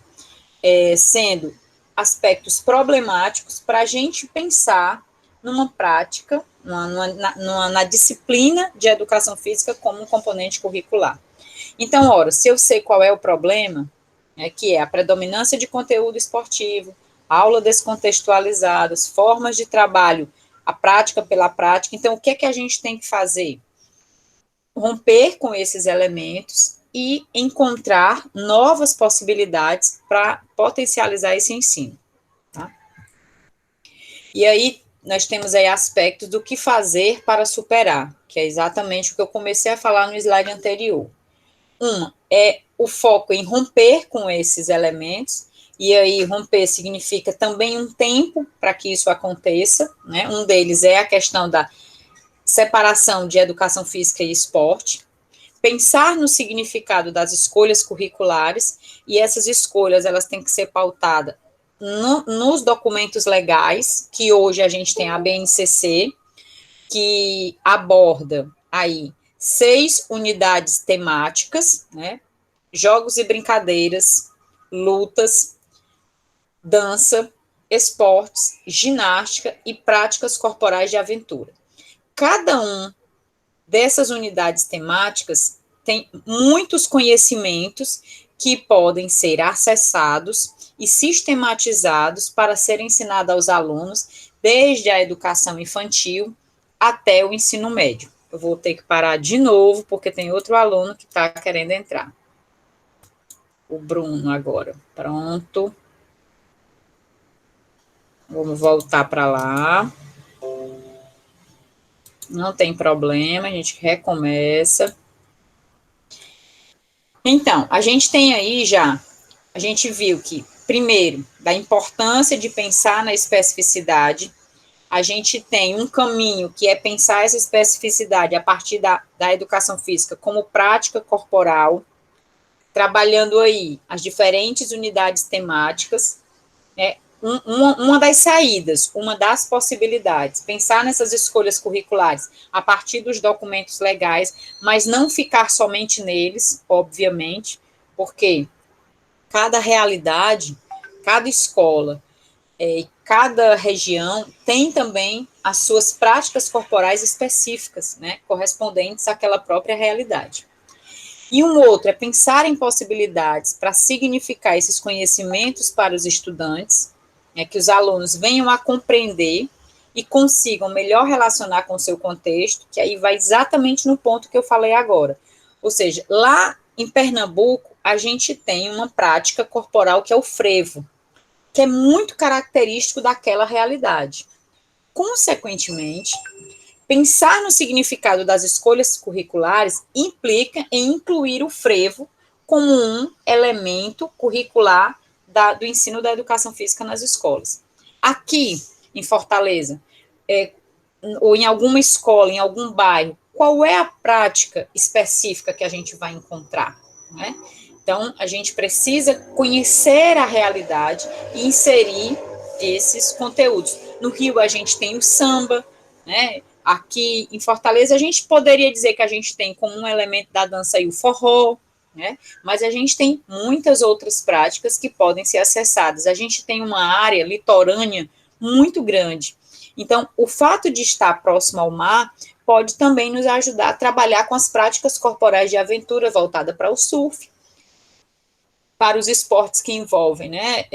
aspectos problemáticos para a gente pensar numa prática, na disciplina de educação física como um componente curricular. Então, ora, se eu sei qual é o problema, que é a predominância de conteúdo esportivo, aula descontextualizadas, formas de trabalho, a prática pela prática, então o que é que a gente tem que fazer? Romper com esses elementos e encontrar novas possibilidades para potencializar esse ensino. Tá? E aí, nós temos aí aspectos do que fazer para superar, que é exatamente o que eu comecei a falar no slide anterior. Uma é o foco em romper com esses elementos, e aí romper significa também um tempo para que isso aconteça, né? Um deles é a questão da separação de educação física e esporte, pensar no significado das escolhas curriculares, e essas escolhas elas têm que ser pautadas nos documentos legais, que hoje a gente tem a BNCC, que aborda aí 6 unidades temáticas, né? Jogos e brincadeiras, lutas, dança, esportes, ginástica e práticas corporais de aventura. Cada um dessas unidades temáticas tem muitos conhecimentos que podem ser acessados e sistematizados para serem ensinados aos alunos, desde a educação infantil até o ensino médio. Eu vou ter que parar de novo, porque tem outro aluno que está querendo entrar. O Bruno agora. Pronto. Vamos voltar para lá. Não tem problema, a gente recomeça. Então, a gente tem aí já, a gente viu que, primeiro, da importância de pensar na especificidade, a gente tem um caminho que é pensar essa especificidade a partir da educação física como prática corporal, trabalhando aí as diferentes unidades temáticas, né? Uma das saídas, uma das possibilidades, pensar nessas escolhas curriculares a partir dos documentos legais, mas não ficar somente neles, obviamente, porque cada realidade, cada escola cada região tem também as suas práticas corporais específicas, né, correspondentes àquela própria realidade. E um outro é pensar em possibilidades para significar esses conhecimentos para os estudantes, né, que os alunos venham a compreender e consigam melhor relacionar com o seu contexto, que aí vai exatamente no ponto que eu falei agora. Ou seja, lá em Pernambuco, a gente tem uma prática corporal que é o frevo, que é muito característico daquela realidade. Consequentemente, pensar no significado das escolhas curriculares implica em incluir o frevo como um elemento curricular do ensino da educação física nas escolas. Aqui, em Fortaleza, ou em alguma escola, em algum bairro, qual é a prática específica que a gente vai encontrar, né? Então, a gente precisa conhecer a realidade e inserir esses conteúdos. No Rio, a gente tem o samba, né? Aqui em Fortaleza, a gente poderia dizer que a gente tem como um elemento da dança aí o forró, né? Mas a gente tem muitas outras práticas que podem ser acessadas. A gente tem uma área litorânea muito grande. Então, o fato de estar próximo ao mar pode também nos ajudar a trabalhar com as práticas corporais de aventura voltada para o surf, para os esportes que envolvem, né,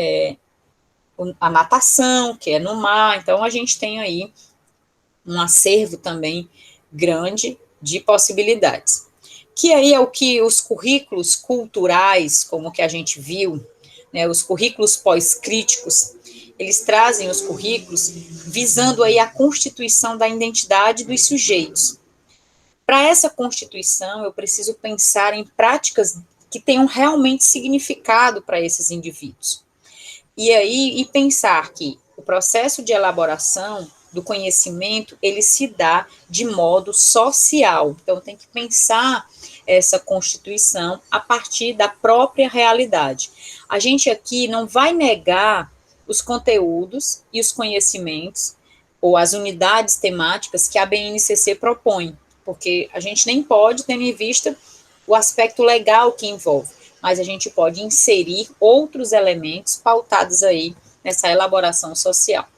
a natação, que é no mar. Então, a gente tem aí um acervo também grande de possibilidades. Que aí é o que os currículos culturais, como que a gente viu, né, os currículos pós-críticos, eles trazem os currículos visando aí a constituição da identidade dos sujeitos. Para essa constituição, eu preciso pensar em práticas que tenham realmente significado para esses indivíduos. E pensar que o processo de elaboração do conhecimento, ele se dá de modo social. Então, tem que pensar essa constituição a partir da própria realidade. A gente aqui não vai negar os conteúdos e os conhecimentos, ou as unidades temáticas que a BNCC propõe, porque a gente nem pode ter em vista o aspecto legal que envolve, mas a gente pode inserir outros elementos pautados aí nessa elaboração social.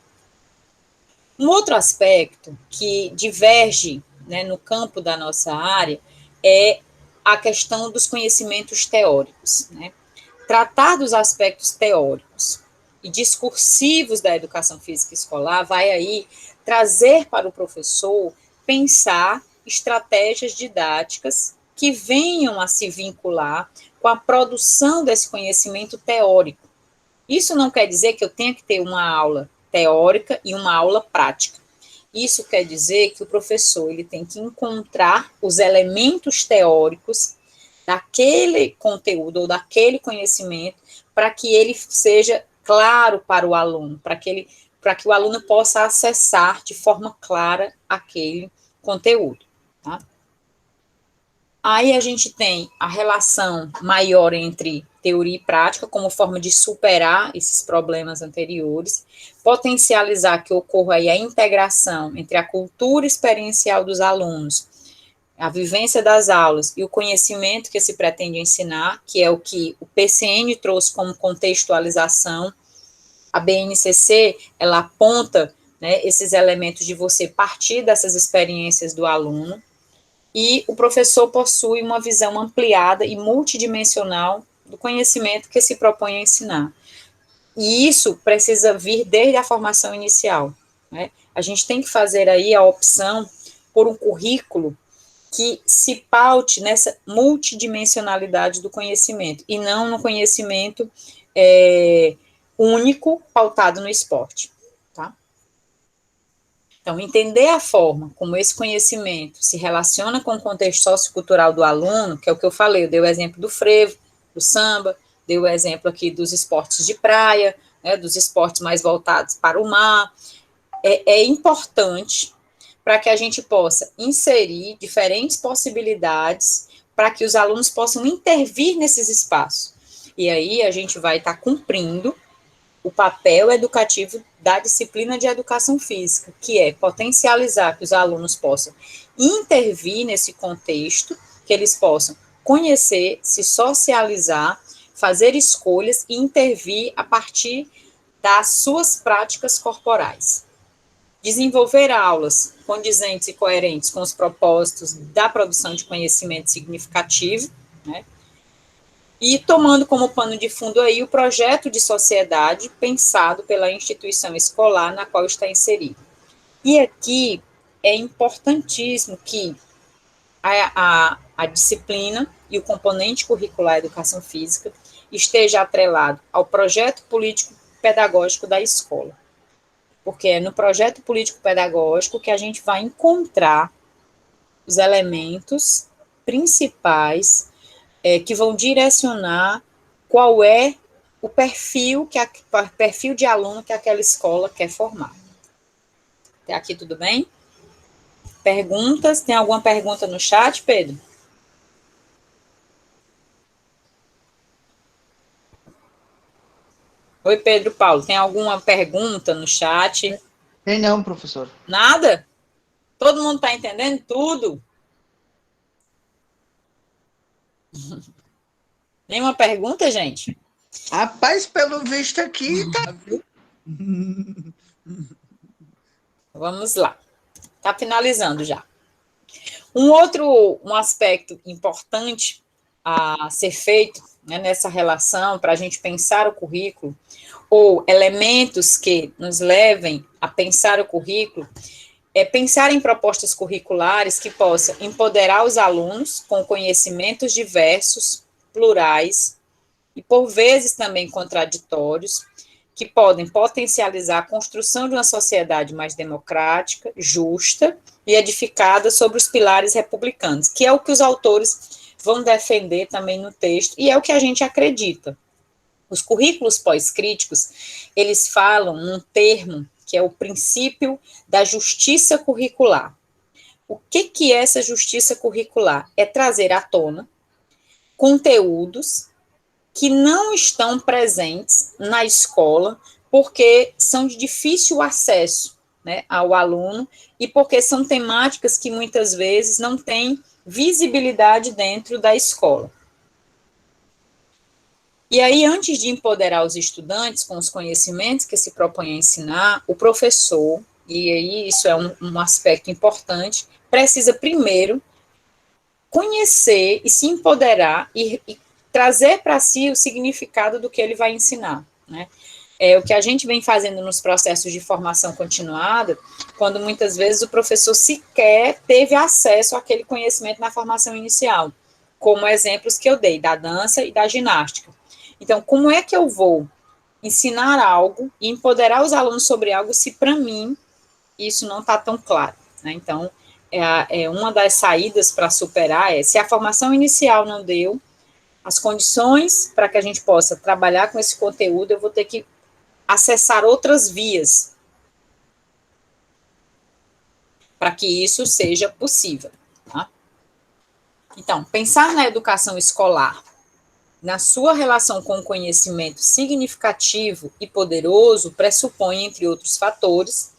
Um outro aspecto que diverge, né, no campo da nossa área é a questão dos conhecimentos teóricos, né? Tratar dos aspectos teóricos e discursivos da educação física escolar vai aí trazer para o professor pensar estratégias didáticas que venham a se vincular com a produção desse conhecimento teórico. Isso não quer dizer que eu tenha que ter uma aula teórica e uma aula prática. Isso quer dizer que o professor ele tem que encontrar os elementos teóricos daquele conteúdo ou daquele conhecimento para que ele seja claro para o aluno, para que o aluno possa acessar de forma clara aquele conteúdo, tá? Aí a gente tem a relação maior entre teoria e prática, como forma de superar esses problemas anteriores, potencializar que ocorra aí a integração entre a cultura experiencial dos alunos, a vivência das aulas e o conhecimento que se pretende ensinar, que é o que o PCN trouxe como contextualização. A BNCC, ela aponta, né, esses elementos de você partir dessas experiências do aluno, e o professor possui uma visão ampliada e multidimensional do conhecimento que se propõe a ensinar. E isso precisa vir desde a formação inicial, né? A gente tem que fazer aí a opção por um currículo que se paute nessa multidimensionalidade do conhecimento, e não no conhecimento único pautado no esporte, tá? Então, entender a forma como esse conhecimento se relaciona com o contexto sociocultural do aluno, que é o que eu falei, eu dei o exemplo do frevo, do samba, dei o exemplo aqui dos esportes de praia, né, dos esportes mais voltados para o mar, é importante para que a gente possa inserir diferentes possibilidades para que os alunos possam intervir nesses espaços. E aí a gente vai estar cumprindo o papel educativo da disciplina de educação física, que é potencializar que os alunos possam intervir nesse contexto, que eles possam conhecer, se socializar, fazer escolhas e intervir a partir das suas práticas corporais. Desenvolver aulas condizentes e coerentes com os propósitos da produção de conhecimento significativo, né? E tomando como pano de fundo aí o projeto de sociedade pensado pela instituição escolar na qual está inserido. E aqui é importantíssimo que a disciplina e o componente curricular educação física esteja atrelado ao projeto político-pedagógico da escola. Porque é no projeto político-pedagógico que a gente vai encontrar os elementos principais que vão direcionar qual é o perfil de aluno que aquela escola quer formar. Até aqui tudo bem? Perguntas? Tem alguma pergunta no chat, Pedro? Oi, Pedro Paulo, tem alguma pergunta no chat? Tem não, professor. Nada? Todo mundo está entendendo tudo? Nenhuma pergunta, gente? Rapaz, pelo visto aqui, tá, viu? Vamos lá. Está finalizando já. Um aspecto importante a ser feito, né, nessa relação, para a gente pensar o currículo, ou elementos que nos levem a pensar o currículo, é pensar em propostas curriculares que possam empoderar os alunos com conhecimentos diversos, plurais, e por vezes também contraditórios, que podem potencializar a construção de uma sociedade mais democrática, justa e edificada sobre os pilares republicanos, que é o que os autores vão defender também no texto, e é o que a gente acredita. Os currículos pós-críticos, eles falam num termo que é o princípio da justiça curricular. O que é essa justiça curricular? É trazer à tona conteúdos que não estão presentes na escola, porque são de difícil acesso, né, ao aluno, e porque são temáticas que muitas vezes não têm visibilidade dentro da escola. E aí, antes de empoderar os estudantes com os conhecimentos que se propõe a ensinar, o professor, e aí isso é um aspecto importante, precisa primeiro conhecer e se empoderar e trazer para si o significado do que ele vai ensinar, né? É o que a gente vem fazendo nos processos de formação continuada, quando muitas vezes o professor sequer teve acesso àquele conhecimento na formação inicial, como exemplos que eu dei, da dança e da ginástica. Então, como é que eu vou ensinar algo e empoderar os alunos sobre algo se, para mim, isso não está tão claro, né? Então, uma das saídas para superar se a formação inicial não deu, as condições para que a gente possa trabalhar com esse conteúdo, eu vou ter que acessar outras vias para que isso seja possível, tá? Então, pensar na educação escolar, na sua relação com o conhecimento significativo e poderoso, pressupõe, entre outros fatores,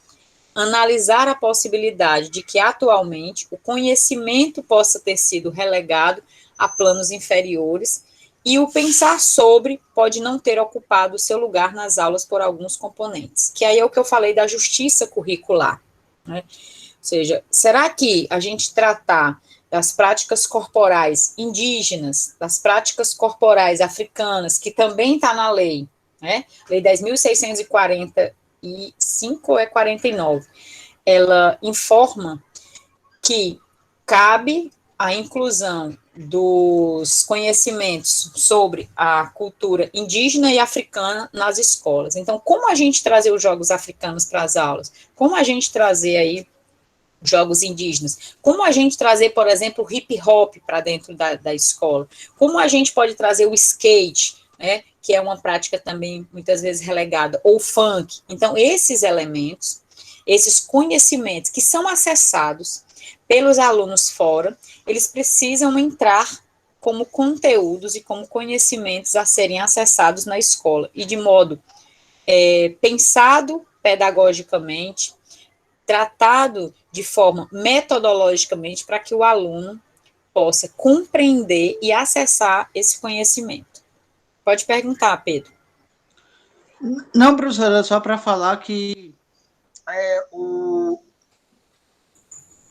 analisar a possibilidade de que, atualmente, o conhecimento possa ter sido relegado a planos inferiores, e o pensar sobre pode não ter ocupado o seu lugar nas aulas por alguns componentes, que aí é o que eu falei da justiça curricular, né? Ou seja, será que a gente tratar das práticas corporais indígenas, das práticas corporais africanas, que também está na lei, né? Lei 10.645 ou é 49, ela informa que cabe a inclusão dos conhecimentos sobre a cultura indígena e africana nas escolas. Então, como a gente trazer os jogos africanos para as aulas? Como a gente trazer aí jogos indígenas? Como a gente trazer, por exemplo, o hip hop para dentro da escola? Como a gente pode trazer o skate, né, que é uma prática também muitas vezes relegada, ou funk? Então, esses elementos, esses conhecimentos que são acessados pelos alunos fora, eles precisam entrar como conteúdos e como conhecimentos a serem acessados na escola, e de modo pensado pedagogicamente, tratado de forma metodologicamente, para que o aluno possa compreender e acessar esse conhecimento. Pode perguntar, Pedro. Não, professora, só para falar que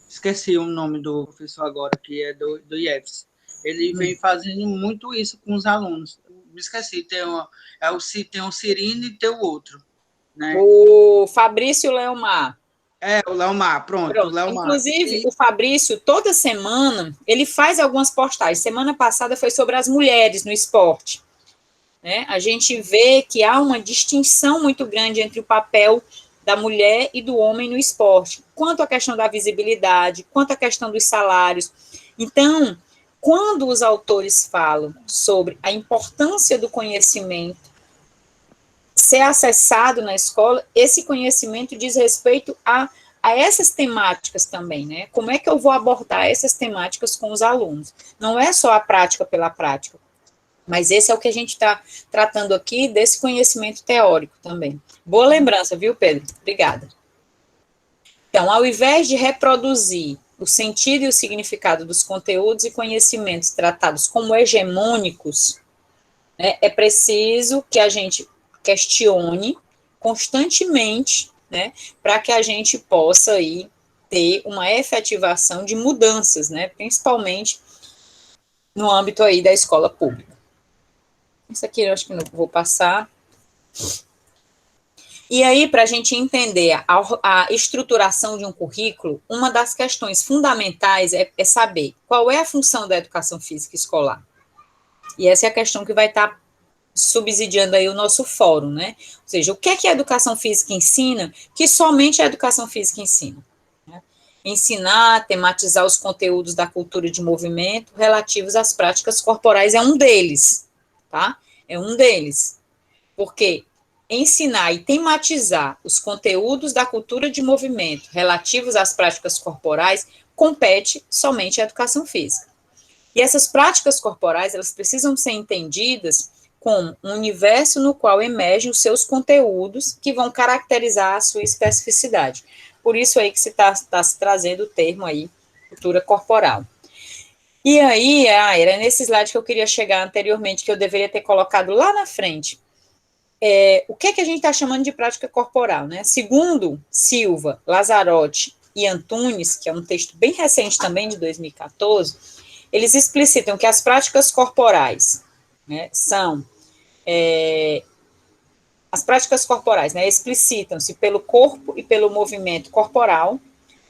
esqueci o nome do professor agora, que é do IEFS. Ele vem fazendo muito isso com os alunos. Me esqueci, tem um Cirino e tem o outro, né? O Fabrício Leomar. O Leomar, pronto. O Leomar. Inclusive, o Fabrício, toda semana, ele faz algumas postagens. Semana passada foi sobre as mulheres no esporte. Né? A gente vê que há uma distinção muito grande entre o papel da mulher e do homem no esporte, quanto à questão da visibilidade, quanto à questão dos salários. Então, quando os autores falam sobre a importância do conhecimento ser acessado na escola, esse conhecimento diz respeito a essas temáticas também, né? Como é que eu vou abordar essas temáticas com os alunos? Não é só a prática pela prática, mas esse é o que a gente está tratando aqui, desse conhecimento teórico também. Boa lembrança, viu, Pedro? Obrigada. Então, ao invés de reproduzir o sentido e o significado dos conteúdos e conhecimentos tratados como hegemônicos, né, é preciso que a gente questione constantemente, né, para que a gente possa aí ter uma efetivação de mudanças, né, principalmente no âmbito aí da escola pública. Isso aqui eu acho que não vou passar. E aí, para a gente entender a estruturação de um currículo, uma das questões fundamentais é saber qual é a função da educação física escolar. E essa é a questão que vai estar subsidiando aí o nosso fórum, né? Ou seja, o que é que a educação física ensina que somente a educação física ensina? Né? Ensinar, tematizar os conteúdos da cultura de movimento relativos às práticas corporais é um deles, tá? É um deles. Porque ensinar e tematizar os conteúdos da cultura de movimento relativos às práticas corporais compete somente à educação física. E essas práticas corporais, elas precisam ser entendidas como um universo no qual emergem os seus conteúdos que vão caracterizar a sua especificidade. Por isso aí que se está se trazendo o termo aí, cultura corporal. E aí, era nesse slide que eu queria chegar anteriormente, que eu deveria ter colocado lá na frente. O que é que a gente está chamando de prática corporal, né? Segundo Silva, Lazzarotti e Antunes, que é um texto bem recente também, de 2014, eles explicitam que as práticas corporais, né, são... as práticas corporais, né, explicitam-se pelo corpo e pelo movimento corporal,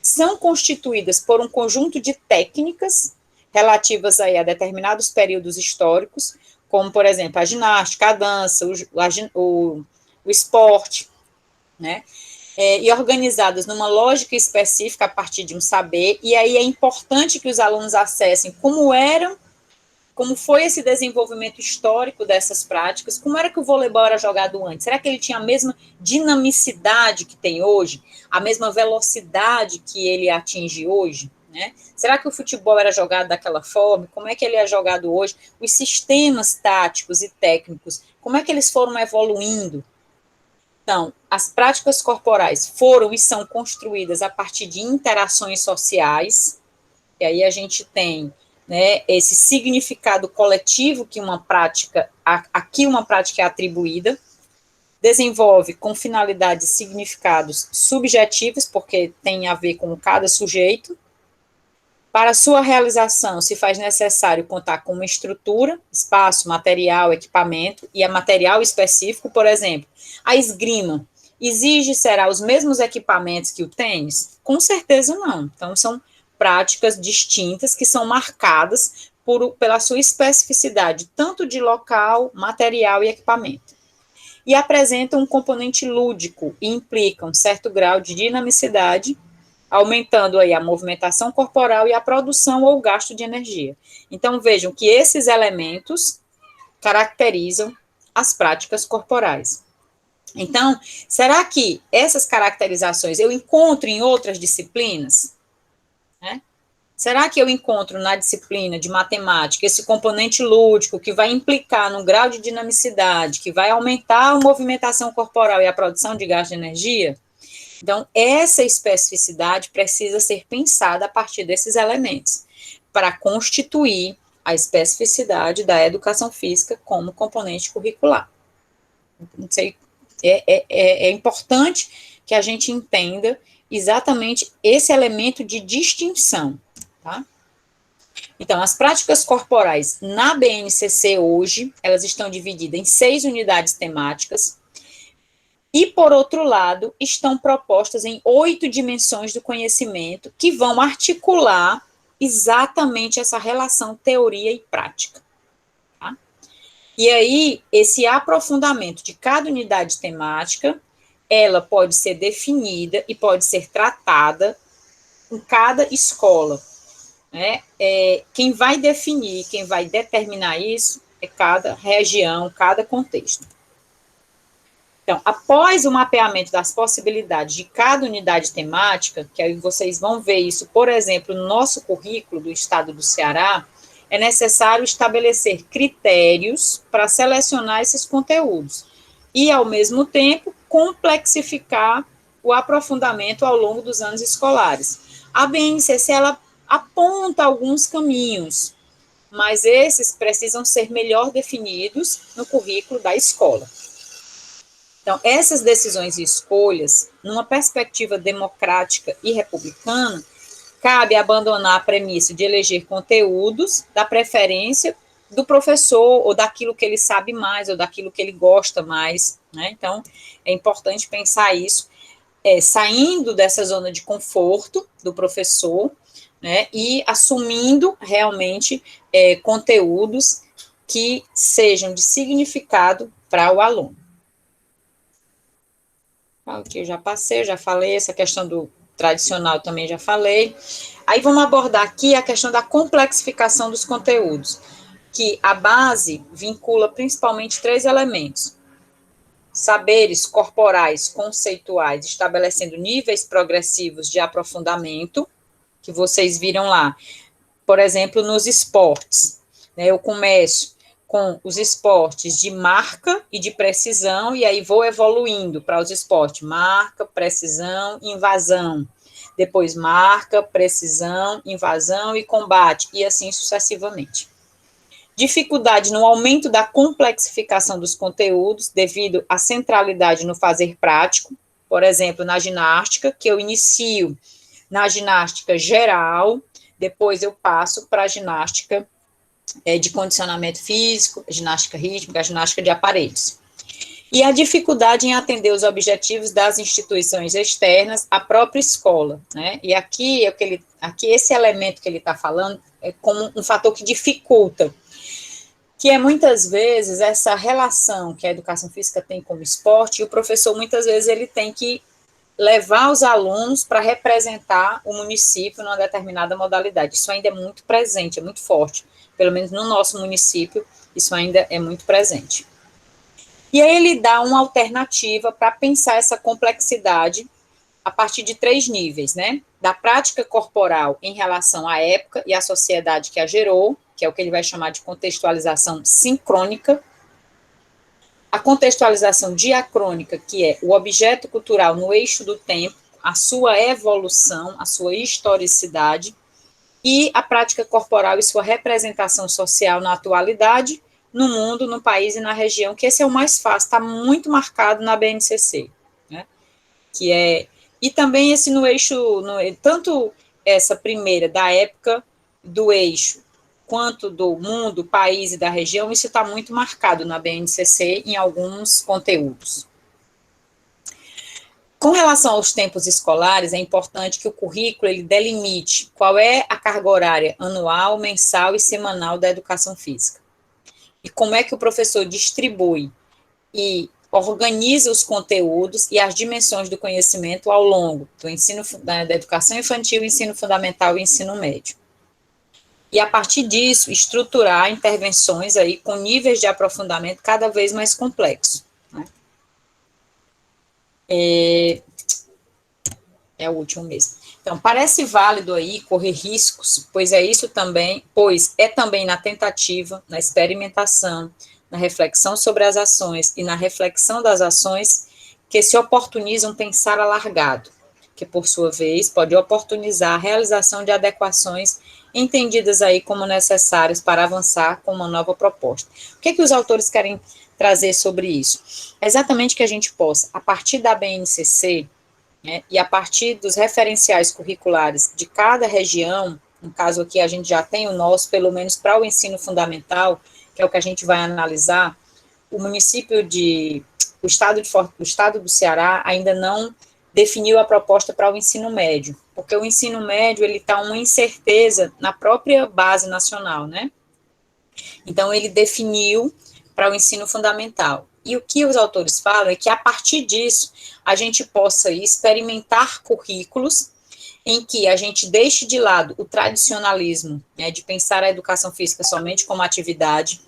são constituídas por um conjunto de técnicas relativas aí a determinados períodos históricos, como, por exemplo, a ginástica, a dança, o esporte, né? E organizadas numa lógica específica a partir de um saber, e aí é importante que os alunos acessem como foi esse desenvolvimento histórico dessas práticas, como era que o voleibol era jogado antes, será que ele tinha a mesma dinamicidade que tem hoje, a mesma velocidade que ele atinge hoje? Né? Será que o futebol era jogado daquela forma? Como é que ele é jogado hoje? Os sistemas táticos e técnicos, como é que eles foram evoluindo? Então, as práticas corporais foram e são construídas a partir de interações sociais, e aí a gente tem, né, esse significado coletivo que uma prática é atribuída, desenvolve com finalidades e significados subjetivos, porque tem a ver com cada sujeito. Para sua realização, se faz necessário contar com uma estrutura, espaço, material, equipamento, e a material específico, por exemplo, a esgrima será os mesmos equipamentos que o tênis? Com certeza não. Então, são práticas distintas que são marcadas pela sua especificidade, tanto de local, material e equipamento. E apresentam um componente lúdico e implicam um certo grau de dinamicidade, aumentando aí a movimentação corporal e a produção ou gasto de energia. Então, vejam que esses elementos caracterizam as práticas corporais. Então, será que essas caracterizações eu encontro em outras disciplinas? Né? Será que eu encontro na disciplina de matemática esse componente lúdico que vai implicar no grau de dinamicidade, que vai aumentar a movimentação corporal e a produção de gasto de energia? Então, essa especificidade precisa ser pensada a partir desses elementos, para constituir a especificidade da educação física como componente curricular. Não sei É importante que a gente entenda exatamente esse elemento de distinção, tá? Então, as práticas corporais na BNCC hoje, elas estão divididas em 6 unidades temáticas e, por outro lado, estão propostas em 8 dimensões do conhecimento que vão articular exatamente essa relação teoria e prática. Tá? E aí, esse aprofundamento de cada unidade temática, ela pode ser definida e pode ser tratada em cada escola. Né? Quem vai definir, quem vai determinar isso é cada região, cada contexto. Então, após o mapeamento das possibilidades de cada unidade temática, que aí vocês vão ver isso, por exemplo, no nosso currículo do Estado do Ceará, é necessário estabelecer critérios para selecionar esses conteúdos e, ao mesmo tempo, complexificar o aprofundamento ao longo dos anos escolares. A BNCC, ela aponta alguns caminhos, mas esses precisam ser melhor definidos no currículo da escola. Então, essas decisões e escolhas, numa perspectiva democrática e republicana, cabe abandonar a premissa de eleger conteúdos da preferência do professor, ou daquilo que ele sabe mais, ou daquilo que ele gosta mais, né? Então, é importante pensar isso, saindo dessa zona de conforto do professor, né, e assumindo realmente conteúdos que sejam de significado para o aluno. Aqui eu já passei, eu já falei, essa questão do tradicional também já falei. Aí vamos abordar aqui a questão da complexificação dos conteúdos, que a base vincula principalmente 3 elementos. Saberes corporais conceituais, estabelecendo níveis progressivos de aprofundamento, que vocês viram lá, por exemplo, nos esportes, né, eu começo com os esportes de marca e de precisão, e aí vou evoluindo para os esportes marca, precisão, invasão, depois marca, precisão, invasão e combate, e assim sucessivamente. Dificuldade no aumento da complexificação dos conteúdos, devido à centralidade no fazer prático, por exemplo, na ginástica, que eu inicio na ginástica geral, depois eu passo para a ginástica de condicionamento físico, ginástica rítmica, ginástica de aparelhos. E a dificuldade em atender os objetivos das instituições externas à própria escola, né? E aqui esse elemento que ele está falando é como um fator que dificulta, que é muitas vezes essa relação que a educação física tem com o esporte, e o professor muitas vezes ele tem que levar os alunos para representar o município numa determinada modalidade. Isso ainda é muito presente, é muito forte. Pelo menos no nosso município, isso ainda é muito presente. E aí ele dá uma alternativa para pensar essa complexidade a partir de 3 níveis, né? Da prática corporal em relação à época e à sociedade que a gerou, que é o que ele vai chamar de contextualização sincrônica, a contextualização diacrônica, que é o objeto cultural no eixo do tempo, a sua evolução, a sua historicidade, e a prática corporal e sua representação social na atualidade, no mundo, no país e na região, que esse é o mais fácil, está muito marcado na BNCC, né? E também esse no eixo, tanto essa primeira da época do eixo, quanto do mundo, país e da região, isso está muito marcado na BNCC em alguns conteúdos. Com relação aos tempos escolares, é importante que o currículo ele delimite qual é a carga horária anual, mensal e semanal da educação física. E como é que o professor distribui e organiza os conteúdos e as dimensões do conhecimento ao longo do ensino da educação infantil, ensino fundamental e ensino médio. E, a partir disso, estruturar intervenções aí com níveis de aprofundamento cada vez mais complexos. Né? É o último mesmo. Então, parece válido aí correr riscos, pois é também na tentativa, na experimentação, na reflexão sobre as ações e na reflexão das ações que se oportunizam pensar alargado, que, por sua vez, pode oportunizar a realização de adequações entendidas aí como necessárias para avançar com uma nova proposta. O que os autores querem trazer sobre isso? É exatamente que a gente possa, a partir da BNCC, né, e a partir dos referenciais curriculares de cada região, no caso aqui a gente já tem o nosso, pelo menos para o ensino fundamental, que é o que a gente vai analisar, o estado do Ceará ainda não definiu a proposta para o ensino médio, porque o ensino médio, ele está uma incerteza na própria base nacional, né? Então, ele definiu para o ensino fundamental. E o que os autores falam é que, a partir disso, a gente possa experimentar currículos em que a gente deixe de lado o tradicionalismo, né, de pensar a educação física somente como atividade,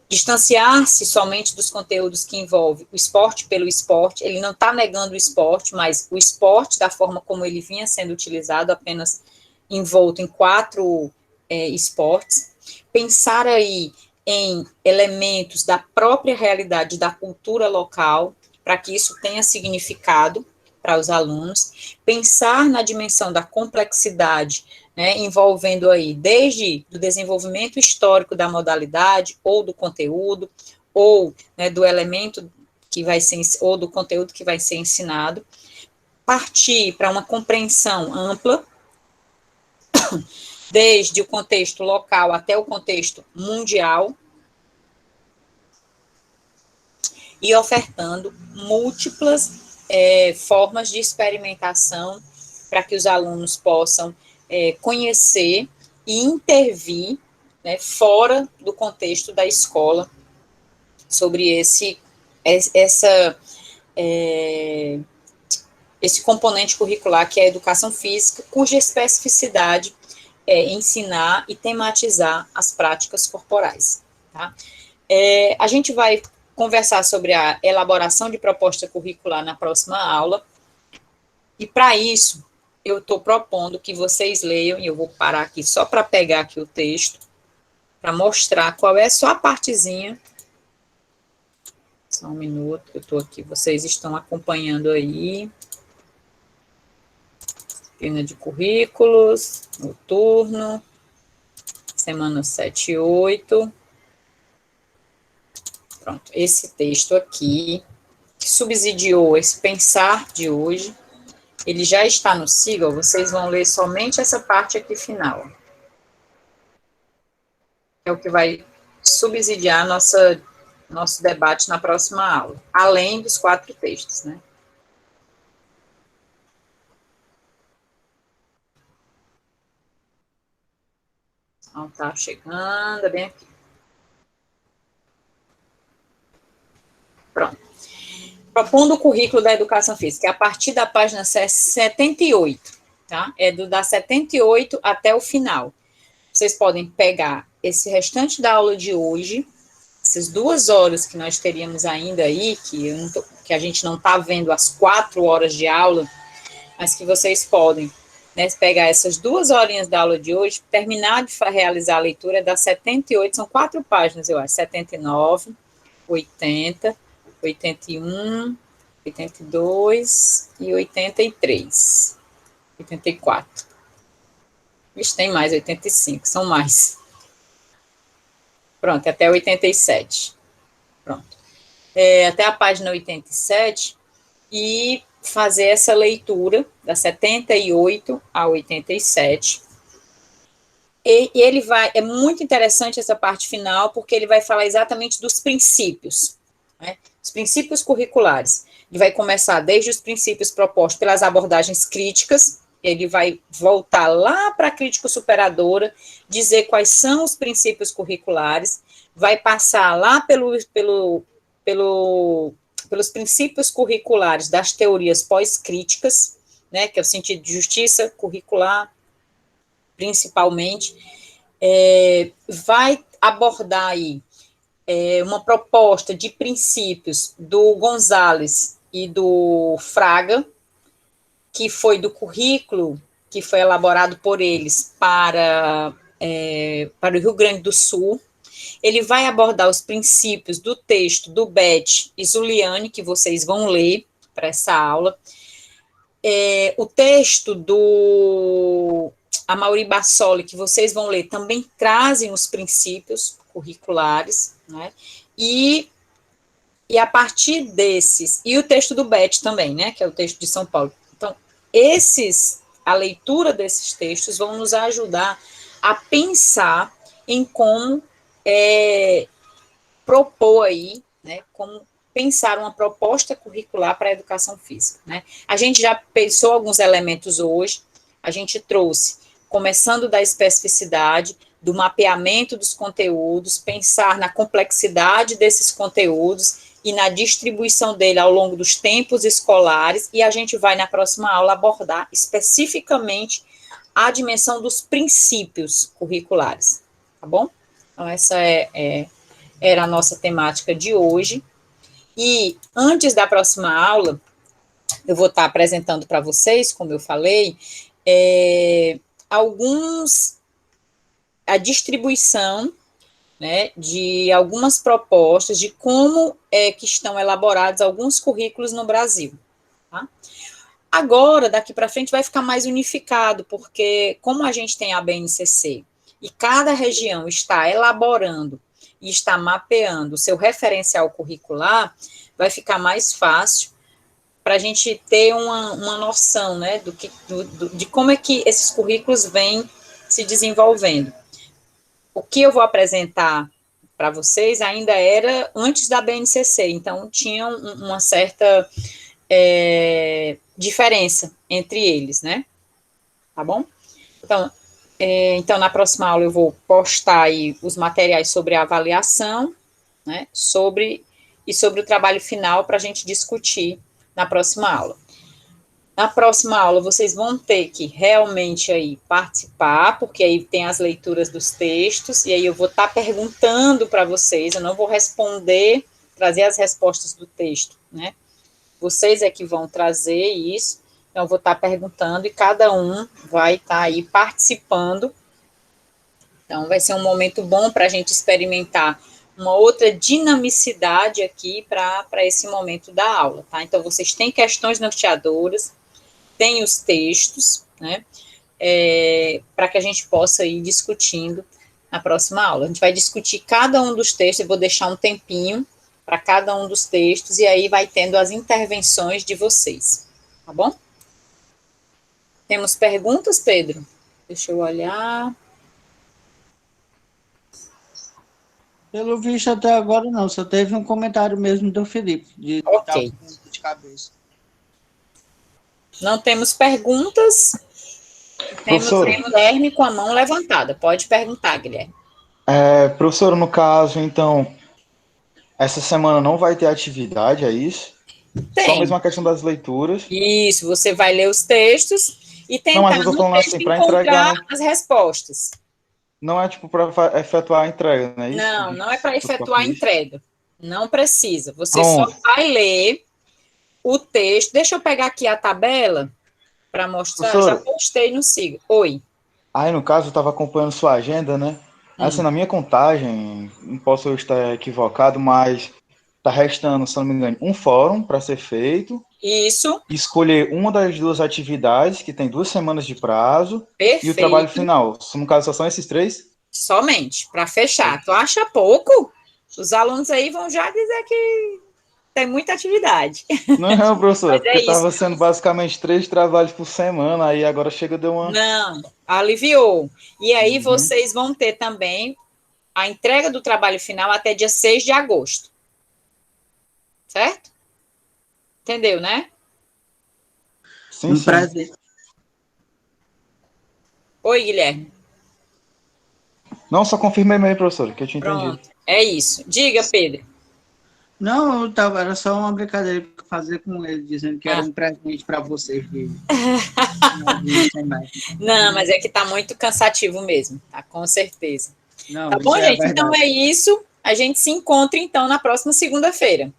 distanciar-se somente dos conteúdos que envolvem o esporte pelo esporte. Ele não está negando o esporte, mas o esporte, da forma como ele vinha sendo utilizado, apenas envolto em 4 esportes. Pensar aí em elementos da própria realidade da cultura local, para que isso tenha significado para os alunos. Pensar na dimensão da complexidade, né, envolvendo aí desde o desenvolvimento histórico da modalidade, ou do conteúdo, ou, né, do elemento que vai ser, ou do conteúdo que vai ser ensinado. Partir para uma compreensão ampla, desde o contexto local até o contexto mundial, e ofertando múltiplas formas de experimentação para que os alunos possam conhecer e intervir, né, fora do contexto da escola sobre esse componente curricular que é a educação física, cuja especificidade é ensinar e tematizar as práticas corporais. Tá? A gente vai conversar sobre a elaboração de proposta curricular na próxima aula, e para isso eu estou propondo que vocês leiam, e eu vou parar aqui só para pegar aqui o texto, para mostrar qual é só a partezinha. Só um minuto, eu estou aqui, vocês estão acompanhando aí. Disciplina de currículos, noturno, semana 7 e 8. Pronto, esse texto aqui, que subsidiou esse pensar de hoje, ele já está no Siga, vocês vão ler somente essa parte aqui final. É o que vai subsidiar nosso debate na próxima aula, além dos 4 textos, né? Então, tá chegando, é bem aqui. Pronto. Propondo o currículo da educação física, é a partir da página 78, tá? É da 78 até o final. Vocês podem pegar esse restante da aula de hoje, essas 2 horas que nós teríamos ainda aí, que a gente não está vendo as 4 horas de aula, mas que vocês podem, né, pegar essas 2 horinhas da aula de hoje, terminar de realizar a leitura das 78, são 4 páginas, eu acho, 79, 80, 81, 82 e 83, 84. Vixe, tem mais, 85, são mais. Pronto, até 87. Pronto. Até a página 87, e fazer essa leitura, da 78 a 87. E ele vai, é muito interessante essa parte final, porque ele vai falar exatamente dos princípios, né? Os princípios curriculares. Ele vai começar desde os princípios propostos pelas abordagens críticas, ele vai voltar lá para a crítica superadora, dizer quais são os princípios curriculares, vai passar lá pelos princípios curriculares das teorias pós-críticas, né, que é o sentido de justiça curricular, principalmente, vai abordar aí uma proposta de princípios do Gonzalez e do Fraga, que foi do currículo que foi elaborado por eles para o Rio Grande do Sul. Ele vai abordar os princípios do texto do Beth e Zuliani, que vocês vão ler para essa aula. O texto do Amaury Bassoli, que vocês vão ler, também trazem os princípios curriculares, né? E a partir desses, e o texto do Beth também, né, que é o texto de São Paulo. Então, a leitura desses textos vão nos ajudar a pensar em como propor aí, né, como pensar uma proposta curricular para a educação física, né. A gente já pensou alguns elementos hoje, a gente trouxe, começando da especificidade, do mapeamento dos conteúdos, pensar na complexidade desses conteúdos e na distribuição dele ao longo dos tempos escolares, e a gente vai, na próxima aula, abordar especificamente a dimensão dos princípios curriculares, tá bom? Então, essa era a nossa temática de hoje, e antes da próxima aula, eu vou estar apresentando para vocês, como eu falei, a distribuição, né, de algumas propostas de como que estão elaborados alguns currículos no Brasil. Tá? Agora, daqui para frente, vai ficar mais unificado, porque como a gente tem a BNCC e cada região está elaborando e está mapeando o seu referencial curricular, vai ficar mais fácil para a gente ter uma noção, né, de como é que esses currículos vêm se desenvolvendo. O que eu vou apresentar para vocês ainda era antes da BNCC, então tinha uma certa diferença entre eles, né? Tá bom? Então, na próxima aula eu vou postar aí os materiais sobre a avaliação, né? Sobre o trabalho final para a gente discutir na próxima aula. Na próxima aula, vocês vão ter que realmente aí participar, porque aí tem as leituras dos textos, e aí eu vou estar perguntando para vocês, eu não vou trazer as respostas do texto, né? Vocês é que vão trazer isso, então eu vou estar perguntando, e cada um vai estar aí participando. Então, vai ser um momento bom para a gente experimentar uma outra dinamicidade aqui para esse momento da aula, tá? Então, vocês têm questões norteadoras, tem os textos, né, para que a gente possa ir discutindo na próxima aula. A gente vai discutir cada um dos textos, eu vou deixar um tempinho para cada um dos textos, e aí vai tendo as intervenções de vocês, tá bom? Temos perguntas, Pedro? Deixa eu olhar. Pelo visto, até agora não, só teve um comentário mesmo do Felipe, de cabeça. Não temos perguntas. Temos o Guilherme com a mão levantada. Pode perguntar, Guilherme. Professor, no caso, então, essa semana não vai ter atividade, é isso? Tem. Só mesmo a questão das leituras. Isso, você vai ler os textos e tentar não, mas eu tô falando assim, para entregar as respostas. Não é tipo para efetuar a entrega, não é isso? Não é para efetuar a entrega. Não precisa. Você só vai ler o texto. Deixa eu pegar aqui a tabela para mostrar. Professora, já postei no Siga. Oi. Aí, no caso, eu estava acompanhando sua agenda, né? Assim, na minha contagem, não posso estar equivocado, mas está restando, se não me engano, um fórum para ser feito. Isso. Escolher uma das duas atividades, que tem 2 semanas de prazo. Perfeito. E o trabalho final. No caso, só são esses 3? Somente, para fechar. Tu acha pouco? Os alunos aí vão já dizer que tem muita atividade. Não, professor, porque estava sendo basicamente 3 trabalhos por semana, aí agora deu uma... Não, aliviou. E aí vocês vão ter também a entrega do trabalho final até dia 6 de agosto. Certo? Entendeu, né? Sim, sim. Prazer. Oi, Guilherme. Não, só confirmei mesmo, professor, que eu tinha entendido. É isso. Diga, Pedro. Não, era só uma brincadeira para fazer com ele, dizendo que era um presente para vocês. Não, mas é que tá muito cansativo mesmo, tá? Com certeza. Não, tá bom, gente? Então é isso. A gente se encontra, então, na próxima segunda-feira.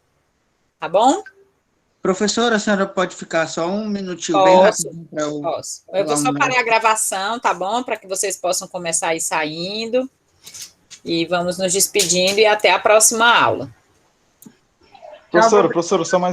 Tá bom? Professora, a senhora pode ficar só um minutinho posso, bem rapidinho? Posso. Eu vou só parar a gravação, tá bom? Para que vocês possam começar a ir saindo. E vamos nos despedindo e até a próxima aula. Professora, só mais